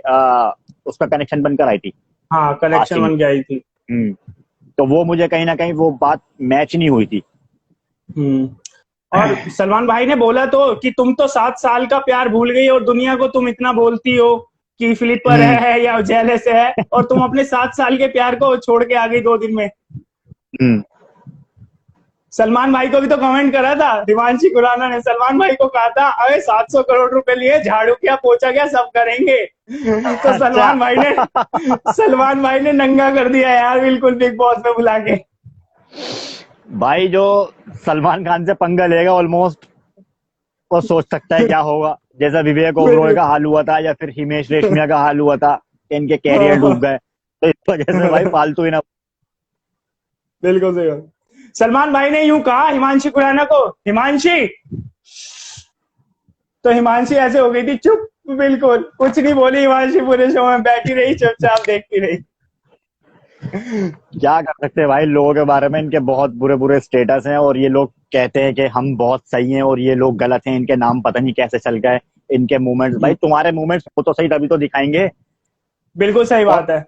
उसका कनेक्शन बनकर आई थी
हाँ, कलेक्शन
आसिम।
बन के आई थी।
हम्म, तो वो मुझे कहीं ना कहीं वो बात मैच नहीं हुई थी।
हम्म। और सलमान भाई ने बोला तो कि तुम तो 7 साल का प्यार भूल गई और दुनिया को तुम इतना बोलती हो कि फ्लिपर
हम्म,
है या जेलस है, और तुम अपने 7 साल के प्यार को छोड़ के आ गई 2 दिन में।
हम्म।
सलमान भाई को भी तो कमेंट करा था हिमांशी खुराना ने, सलमान भाई को कहा था, अरे 700 करोड़ रुपए लिए, झाड़ू क्या पोछा क्या सब करेंगे। तो
अच्छा।
सलमान भाई ने नंगा कर दिया यार, बिल्कुल बिग बॉस में बुला के।
भाई जो सलमान खान से पंगा लेगा ऑलमोस्ट, वो सोच सकता है क्या होगा, जैसा विवेक ओबरॉय का हाल हुआ था या फिर हिमेश रेशमिया का हाल हुआ था कि इनके कैरियर डूब गए, तो इस वजह से भाई फालतू ही ना।
बिल्कुल सही बात। सलमान भाई ने यूं कहा हिमांशी खुराना को, हिमांशी, तो हिमांशी ऐसे हो गई थी चुप, बिल्कुल कुछ नहीं बोली हिमांशी, पूरे शो में बैठी रही चुपचाप देखती रही।
क्या कर सकते हैं भाई, लोगों के बारे में इनके बहुत बुरे बुरे स्टेटस हैं, और ये लोग कहते हैं कि हम बहुत सही हैं और ये लोग गलत हैं, इनके नाम पता नहीं कैसे चल गए, इनके मूवमेंट्स, भाई तुम्हारे मूवमेंट्स हो तो सही तभी तो दिखाएंगे।
बिल्कुल सही
और
बात है।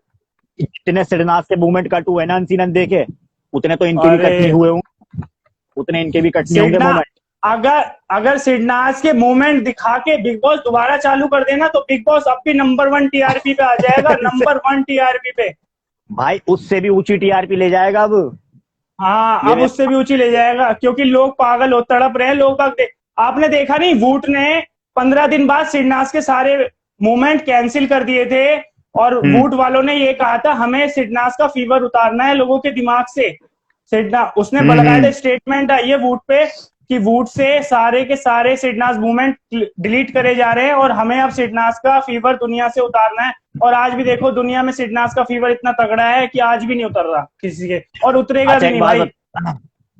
जितने सिडनास के मूवमेंट कट हुए ना अनसीन देखे, उतने तो इनके भी
अरे
कट नहीं हुए होंगे, उतने इनके भी कट नहीं होंगे
सिडना,
मूवमेंट।
अगर अगर सिडनास के मूवमेंट दिखा के बिग बॉस दोबारा चालू कर देना, तो बिग बॉस अब भी नंबर 1 टीआरपी पे आ जाएगा, नंबर 1 टीआरपी पे।
भाई उससे भी ऊंची टीआरपी ले जाएगा अब,
हाँ,
ये
अब उससे भी ऊंची ले जाएगा, क्योंकि लोग पागल हो, तड़प रहे हैं लोग आपने देखा नहीं, वूट ने 15 दिन बाद सिडनास के सारे मूवमेंट कैंसिल कर दिए थे, और
हम्म,
वूट वालों ने ये कहा था हमें सिडनास का फीवर उतारना है लोगों के दिमाग से। सिडना उसने
हम्म,
लगाया था, स्टेटमेंट आई है वूट पे कि वूट से सारे के सारे सिडनास मूवमेंट डिलीट करे जा रहे हैं, और हमें अब सिडनास का फीवर दुनिया से उतारना है। और आज भी देखो दुनिया में सिडनास का फीवर इतना तगड़ा है कि आज भी नहीं उतर रहा किसी के, और उतरेगा
अच्छा
भी
एक
नहीं
बात
भाई।
बता,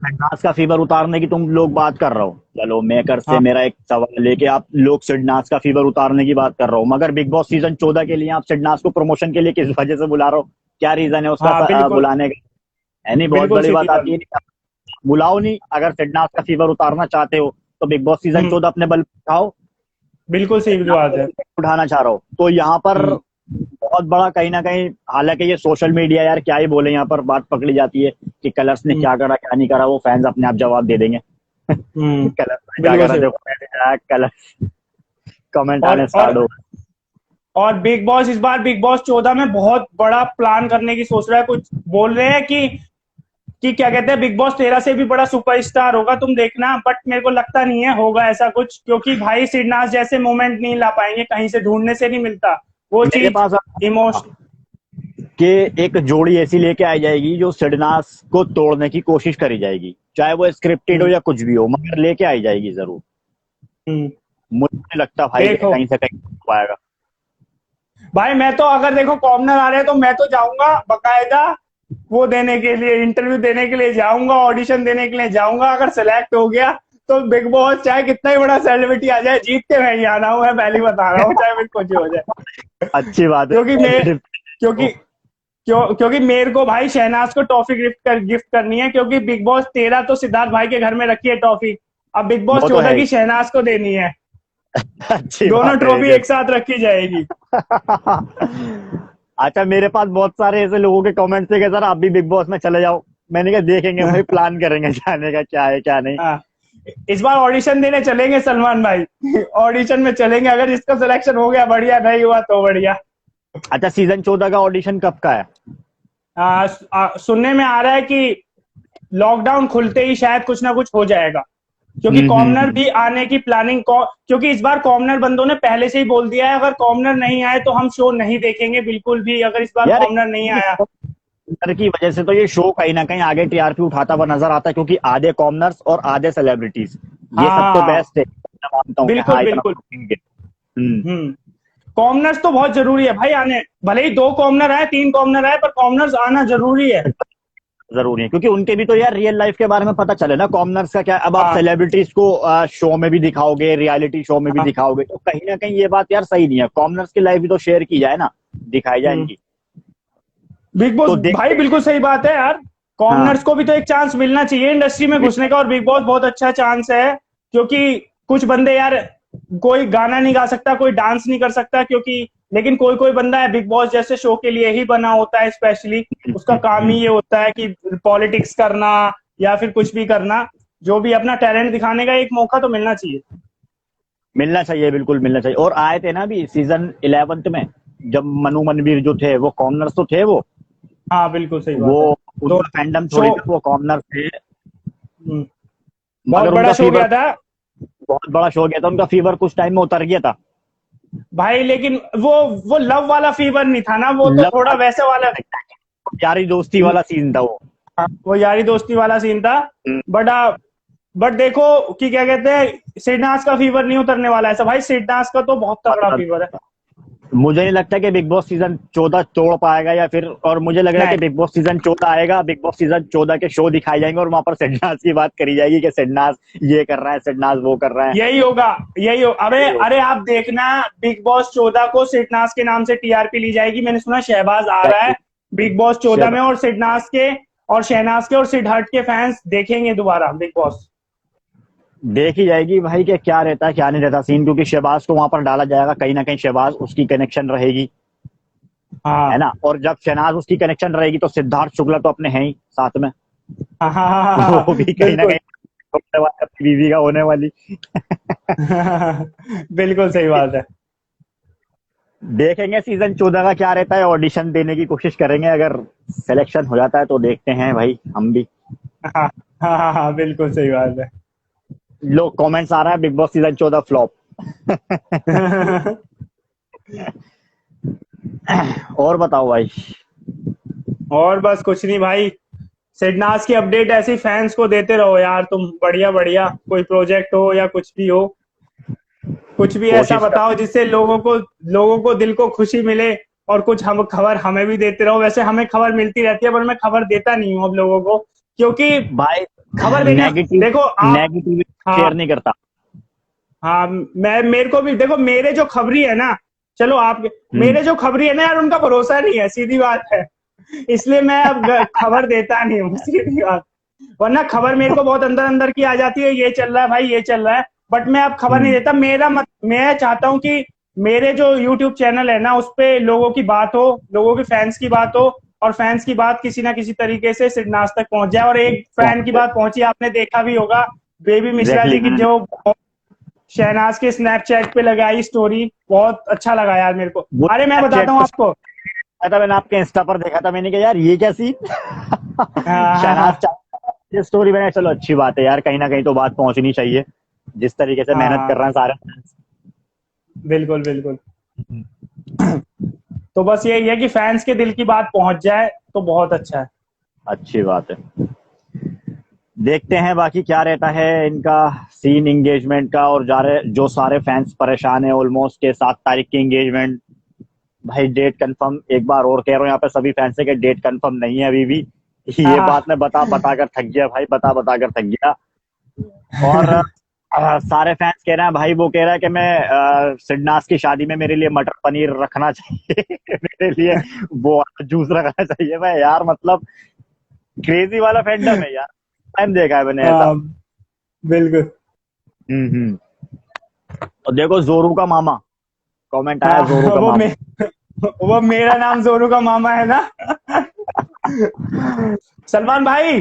सिडनास का फीवर उतारने की तुम लोग बात कर रहे हो, चलो मेकर से
हाँ
मेरा एक सवाल लेके, आप लोग सिडनास का फीवर उतारने की बात कर रहे हो, मगर बिग बॉस सीजन 14 के लिए आप सिडनास को प्रमोशन के लिए किस वजह से बुला रहे हो, क्या रीजन है उसका
हाँ, बिल्कुल
बुलाने का? है नहीं, बहुत
बिल्कुल
बड़ी बात,
सीधी
आप
बात।
ये नहीं बुलाओ नहीं, अगर सिडनास का फीवर उतारना चाहते हो तो बिग बॉस सीजन
हम्म,
14 अपने बल पे उठाओ,
बिल्कुल सही बात है।
उठाना चाह रहा हो तो यहाँ पर
हम्म,
बहुत बड़ा कहीं ना कहीं, हालांकि ये सोशल मीडिया यार क्या ही बोले, यहाँ पर बात पकड़ी जाती है कि कलर्स ने क्या करा क्या नहीं करा, वो फैंस अपने आप जवाब दे देंगे। कलर्स ने क्या
बिल्कुल
करा,
सही।
देखो कलर कमेंट
और
आने स्टार्ट हो
और बिग बॉस इस बार बिग बॉस 14 में बहुत बड़ा प्लान करने की सोच रहा है। कुछ बोल रहे हैं कि क्या कहते हैं, बिग बॉस 13 से भी बड़ा सुपरस्टार होगा, तुम देखना। बट मेरे को लगता नहीं है होगा ऐसा कुछ, क्योंकि भाई सिडनास जैसे मोमेंट नहीं ला पाएंगे, कहीं से ढूंढने से नहीं मिलता वो
मेरे
चीज।
पास
इमोशन
कि एक जोड़ी ऐसी लेके आई जाएगी जो सिडनास को तोड़ने की कोशिश करी जाएगी, चाहे वो स्क्रिप्टेड हो या कुछ भी हो, मगर लेके आई जाएगी जरूर। मुझे नहीं लगता भाई कि
देखो
कहीं से कहीं हो पाएगा।
भाई, मैं तो अगर देखो कॉर्नर आ रहे हैं तो मैं तो जाऊंगा बकायदा, वो देने के लिए, इंटरव्यू देने के लिए जाऊंगा, ऑडिशन देने के लिए जाऊंगा। अगर सिलेक्ट हो गया तो बिग बॉस चाहे कितना ही बड़ा सेलिब्रिटी आ जाए, जीत के मैं ही आना हूँ, मैं पहले ही बता रहा हूँ, चाहे फिर कुछ ही हो जाए।
अच्छी बात है,
क्योंकि मैं
पॉजिटिव।
क्योंकि क्योंकि मेरे को भाई शहनाज को टॉफी गिफ्ट करनी है, क्योंकि बिग बॉस 13 तो सिद्धार्थ भाई के घर में रखी है टॉफी, अब बिग बॉस
वो तो
14
है ही।
की शहनाज को देनी है।
अच्छी
दोनों
बात है
ट्रॉफी
ये।
एक साथ रखी जाएगी।
अच्छा, मेरे पास बहुत सारे ऐसे लोगों के कमेंट्स थे कि सर आप भी बिग बॉस में चले जाओ। मैंने कहा देखेंगे भाई, प्लान करेंगे जाने का क्या है क्या नहीं।
हाँ, इस बार ऑडिशन देने चलेंगे सलमान भाई। ऑडिशन में चलेंगे, अगर इसका सिलेक्शन हो गया बढ़िया, नहीं हुआ तो बढ़िया।
अच्छा, सीजन 14 का ऑडिशन कब का है?
सुनने में आ रहा है कि लॉकडाउन खुलते ही शायद कुछ ना कुछ हो जाएगा, क्योंकि कॉमनर
हम्म।
भी आने की प्लानिंग, क्योंकि इस बार कॉमनर बंदों ने पहले से ही बोल दिया है, अगर कॉमनर नहीं आए तो हम शो नहीं देखेंगे बिल्कुल भी, अगर इस बार
यार
कॉमनर नहीं आया।
कॉमनर की वजह से तो ये शो कहीं ना कहीं आगे टीआरपी उठाता हुआ नजर आता है, क्योंकि आधे कॉमनर्स और आधे सेलिब्रिटीज, ये सब तो
हाँ,
बेस्ट है, मैं मानता हूँ कि
बिल्कुल
हाँ इतना
बिल्कुल।
ठीक है। हम्म।
हम्म। कॉमनर्स तो बहुत जरूरी है भाई आने, भले ही 2 कॉमनर आए 3 कॉमनर आए, पर कॉमनर्स आना जरूरी है।
जरूरी है, क्योंकि उनके भी तो यार रियल लाइफ के बारे में पता चले ना, कॉमनर्स का क्या। अब आप
हाँ
सेलिब्रिटीज को शो में भी दिखाओगे, रियलिटी शो में भी
हाँ।
दिखाओगे, तो कहीं ना कहीं ये बात यार सही नहीं है। कॉमनर्स की लाइफ भी तो शेयर की जाए ना, दिखाई जाए
हम्म।
इनकी।
बिग बॉस
तो
भाई
देखते
बिल्कुल सही बात है यार,
हाँ।
कॉमनर्स को भी तो एक चांस मिलना चाहिए इंडस्ट्री में घुसने का, और बिग बॉस बहुत अच्छा चांस है। क्योंकि कुछ बंदे यार, कोई गाना नहीं गा सकता, कोई डांस नहीं कर सकता, क्योंकि लेकिन कोई कोई बंदा है बिग बॉस जैसे शो के लिए ही बना होता है स्पेशली, उसका काम ही ये होता है कि पॉलिटिक्स करना या फिर कुछ भी करना, जो भी अपना टैलेंट दिखाने का एक मौका तो मिलना चाहिए।
मिलना चाहिए, बिल्कुल मिलना चाहिए। और आए थे ना अभी सीजन 11th में, जब मनु मनवीर जो थे वो कॉमनर्स तो थे
हाँ बिल्कुल सही
वो
बात है। तो
उनका फैंडम
शो
थोड़ी था, वो कॉमनर्स थे।
बहुत
मगर
बड़ा
उनका
शो
फीवर
गया था
बहुत बड़ा शो गया था, उनका फीवर कुछ टाइम में उतर गया था।
भाई, लेकिन वो लव वाला फीवर नहीं था ना, वो तो
लव
थोड़ा वैसे वाला।
यारी दोस्ती वाला सीन था वो।
वो यारी दोस्ती वाला सीन था। बट बट देखो कि क्या कहते हैं, सिडनास का फीवर नहीं उतरने वाला है, भाई सिडनास का तो बहुत तगड़ा फीवर है।
मुझे नहीं लगता कि बिग बॉस सीजन 14 तोड़ पाएगा या फिर, और मुझे लग रहा है
नहीं,
कि बिग बॉस सीजन 14 आएगा, बिग बॉस सीजन 14 के शो दिखाए जाएंगे और वहां पर सिडनास की बात करी जाएगी कि सिडनास ये कर रहा है, सिडनास वो कर रहा है।
यही होगा, यही हो। अरे
यही
अरे,
होगा।
आप देखना, बिग बॉस 14 को सिडनास के नाम से टीआरपी ली जाएगी। मैंने सुना शहबाज आ रहा है बिग बॉस 14 में, और सिडनास के और शहनाज के और सिद्धार्थ के फैंस देखेंगे दोबारा बिग बॉस।
देखी जाएगी भाई कि क्या रहता है क्या नहीं रहता सीन, क्योंकि शहबाज को वहां पर डाला जाएगा, कहीं ना कहीं शहबाज उसकी कनेक्शन रहेगी, है
हाँ
ना। और जब शहनाज उसकी कनेक्शन रहेगी तो सिद्धार्थ शुक्ला तो अपने हैं ही साथ में।
हाँ हाँ हाँ हाँ,
वो
हाँ,
भी कहीं ना
बिल्कुल।
कहीं होने वाला, अपनी बीवी का होने वाली।
बिल्कुल सही बात है।
देखेंगे सीजन 14 का क्या रहता है, ऑडिशन देने की कोशिश करेंगे, अगर सिलेक्शन हो जाता है तो देखते हैं भाई हम भी।
हाँ हाँ हाँ हाँ, बिल्कुल सही बात है।
लोग कमेंट्स आ रहा है बिग बॉस सीजन 14 फ्लॉप। और बताओ भाई।
और बस कुछ नहीं भाई, सिडनास की अपडेट ऐसी फैंस को देते रहो यार तुम, बढ़िया बढ़िया कोई प्रोजेक्ट हो या कुछ भी हो, कुछ भी ऐसा
कोशिश
बताओ जिससे लोगों को दिल को खुशी मिले, और कुछ हम खबर हमें भी देते रहो। वैसे हमें खबर मिलती रहती है, पर मैं खबर देता नहीं हूँ अब लोगों को, क्योंकि
भाई,
खबर देने,
नेगेटिव
देखो आप।
नेगेटिव
हाँ
शेयर नहीं करता।
हाँ, मैं मेरे को भी देखो, मेरे जो खबरी है ना, चलो आप,
हम्म।
मेरे जो खबरी है ना यार, उनका भरोसा नहीं है, सीधी बात है। इसलिए मैं अब खबर देता नहीं हूँ, सीधी बात। वरना खबर मेरे को बहुत अंदर अंदर की आ जाती है, ये चल रहा है भाई, ये चल रहा है, बट मैं अब खबर नहीं
हम्म।
देता। मैं चाहता हूँ कि मेरे जो यूट्यूब चैनल है ना, उस पे लोगों की बात हो, लोगों के फैंस की बात हो, और फैंस की बात किसी ना किसी तरीके से सिद्धनाथ तक पहुंच जाए। और एक फैन की बात पहुंची, आपने देखा भी होगा, बेबी मिश्रा
एग्जैक्टली।
जी की जो शहनाज के स्नैपचैट पे लगाई स्टोरी, बहुत अच्छा लगा यार मेरे को।
वो
अरे मैं
स्नैपचैट
बताता हूँ
पे
आपको।
था, मैंने आपके इंस्टा पर देखा था, मैंने कहा यार ये क्या सीन।
हाँ हाँ
शहनाज
हाँ
ये स्टोरी मैंने, चलो अच्छी बात है यार, कहीं ना कहीं तो बात पहुंचनी चाहिए, जिस तरीके से
हाँ
मेहनत कर
हाँ,
रहे हैं सारे।
बिल्कुल बिल्कुल। तो बस यही है कि फैंस के दिल की बात पहुंच जाए तो बहुत अच्छा है।
अच्छी बात है। देखते हैं बाकी क्या रहता है इनका सीन एंगेजमेंट का, और जा रहे जो सारे फैंस परेशान है ऑलमोस्ट के 7 तारीख की एंगेजमेंट। भाई डेट कंफर्म, एक बार और कह रहा हूँ यहाँ पे सभी फैंस से कि डेट कंफर्म नहीं है अभी भी।
हाँ
ये बात
हाँ।
मैं बता बता कर थक गया भाई, बता बता कर थक गया। और सारे फैंस कह रहे हैं भाई, वो कह रहा है कि मैं सिडनास की शादी में मेरे लिए मटर पनीर रखना चाहिए। मेरे लिए वो जूस रखना चाहिए। मैं यार मतलब क्रेजी वाला फैंडम है यार, टाइम देखा है मैंने ऐसा।
हाँ, बिल्कुल।
हम्म। और देखो जोरू का मामा, कमेंट आया जोरू
हाँ,
का मामा।
वो मेरा नाम जोरू का मामा है ना। सलमान भाई,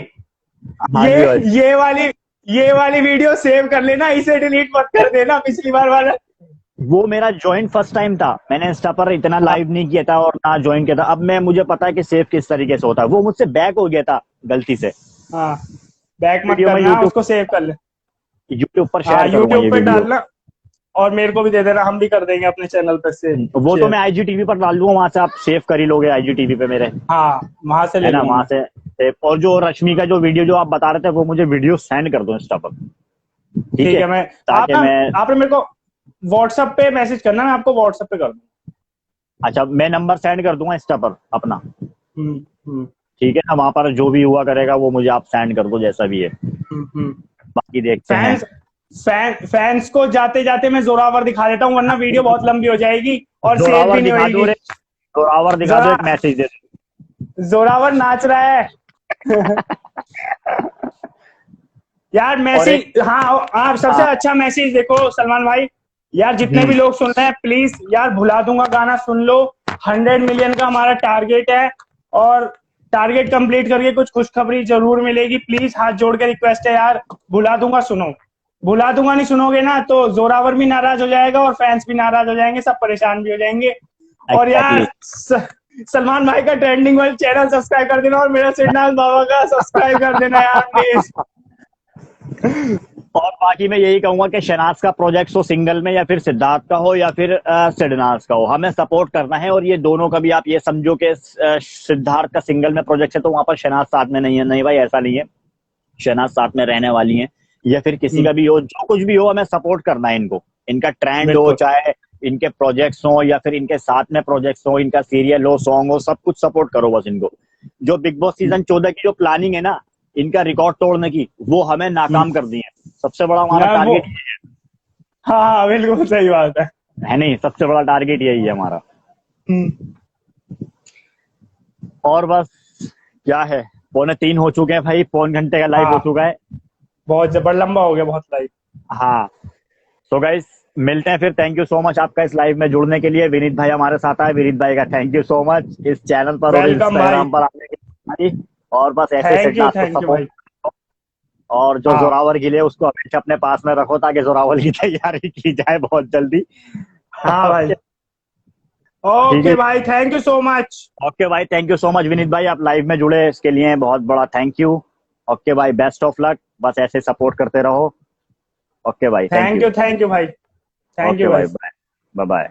हाँ
ये
जी भाई।
ये वाली वीडियो सेव कर लेना, इसे डिलीट मत कर देना, पिछली बार वाला।
वो मेरा ज्वाइन फर्स्ट टाइम था, मैंने इंस्टा पर इतना
हाँ
लाइव नहीं किया था और ना ज्वाइन किया था। अब मैं मुझे पता है कि सेव किस तरीके से होता है, वो मुझसे बैक हो गया था गलती से।
हाँ, बैक मत
वीडियो में
करना,
यूट्यूब
उसको सेव कर ले।
यूट्यूब पर
हाँ,
शेयर करूंगा
यूट्यूब
ये
पे
वीडियो।
डालना, और मेरे को भी दे देना, हम भी कर देंगे अपने चैनल पे से
वो तो
शेयर।
मैं आईजीटीवी पर डाल दूंगा, वहां से आप सेव कर ही लोगे आईजीटीवी पे मेरे,
हाँ, वहां से
है
ले
ना,
लूंगा
वहां
मैं।
से सेव। और जो रश्मि का जो वीडियो जो आप बता रहे थे, वो मुझे वीडियो सेंड कर दो इंस्टा पर, ठीक
ठीक
है,
है, मैं आप
ताकि
ना
मैं।
आपने मेरे को व्हाट्सएप पे मैसेज करना, मैं आपको व्हाट्सएप पे कर दूंगा।
अच्छा, मैं नंबर सेंड कर दूंगा इंस्टा पर अपना,
हम्म हम्म
ठीक है ना, वहां पर जो भी हुआ करेगा वो मुझे आप सेंड कर दो जैसा भी है।
हम्म।
बाकी देखते हैं।
फैंस फैंस को जाते जाते मैं जोरावर दिखा देता हूँ, वरना वीडियो बहुत लंबी हो जाएगी और सेव
जोरावर
भी नहीं
दिखा दो
होगी।
रे, जोरावर दिखा दो,
जोरा
एक मैसेज दे
जोरावर नाच रहा है। यार
दो। और एक
मैसेज, हाँ आप सबसे
हाँ,
अच्छा मैसेज देखो सलमान भाई, यार जितने भी
हम्म,
लोग सुन रहे हैं, प्लीज यार भुला दूंगा गाना सुन लो। 100 मिलियन का हमारा टारगेट है, और टारगेट कंप्लीट करके कुछ खुशखबरी जरूर मिलेगी। प्लीज हाथ जोड़ के रिक्वेस्ट है यार, भुला दूंगा सुनो। भुला दूंगा नहीं सुनोगे ना तो जोरावर भी नाराज हो जाएगा और फैंस भी नाराज हो जाएंगे, सब परेशान भी हो जाएंगे। और
एग्जैक्टली।
यार सलमान भाई का ट्रेंडिंग वर्ल्ड चैनल सब्सक्राइब कर देना, और मेरा सिद्धनाथ बाबा का सब्सक्राइब कर देना यार प्लीज।
और बाकी मैं यही कहूंगा कि शनाज का प्रोजेक्ट हो सिंगल में, या फिर सिद्धार्थ का हो, या फिर सिडनाज का हो, हमें सपोर्ट करना है। और ये दोनों का भी आप ये समझो कि सिद्धार्थ का सिंगल में प्रोजेक्ट है तो वहां पर शनाज साथ में नहीं है, नहीं भाई ऐसा नहीं है, शनाज साथ में रहने वाली है। या फिर किसी का भी हो, जो कुछ भी हो, हमें सपोर्ट करना है इनको, इनका ट्रेंड हो,
बिल्कुल
चाहे इनके प्रोजेक्ट्स हो या फिर इनके साथ में प्रोजेक्ट्स हो, इनका सीरियल हो, सॉन्ग हो, सब कुछ सपोर्ट करो बस इनको। जो बिग बॉस सीजन 14 की जो प्लानिंग है ना, इनका रिकॉर्ड तोड़ने की, वो हमें नाकाम कर दी है। सबसे बड़ा हमारा
ना वो,
टारगेट
हाँ हाँ, बिल्कुल सही बात है।
है नहीं, सबसे बड़ा टारगेट यही है हमारा।
हम्म,
और बस क्या है, 2:45 हो चुके हैं भाई, 1.25 घंटे का लाइव हो
हाँ,
चुका है।
बहुत जबर लंबा हो गया, बहुत लाइव।
हाँ, तो गाइस मिलते हैं फिर। थैंक यू सो मच आपका इस लाइव में जुड़ने के लिए। विनीत भाई हमारे साथ आए, विनीत भाई का थैंक यू सो मच इस चैनल पर और
वेलकम भाई।
इंस्टाग्राम पर आने के लिए। और बस ऐसे सिडनाथ को
थैंक यू
सपोर्ट,
भाई।
और जो
हाँ
जोरावर गिले उसको हमेशा अपने पास में रखो, ताकि जोरावर की तैयारी की जाए बहुत जल्दी।
हाँ भाई।
ओके, ठीक
ओके
है।
भाई, thank you so much.
Okay भाई, thank you so much Vineet भाई, आप लाइव में जुड़े इसके लिए बहुत बड़ा थैंक यू। ओके भाई, बेस्ट ऑफ लक, बस ऐसे सपोर्ट करते रहो। ओके भाई, थैंक यू।
थैंक यू भाई। थैंक
ओके
यू
भाई,
भाई।
Bye bye bye.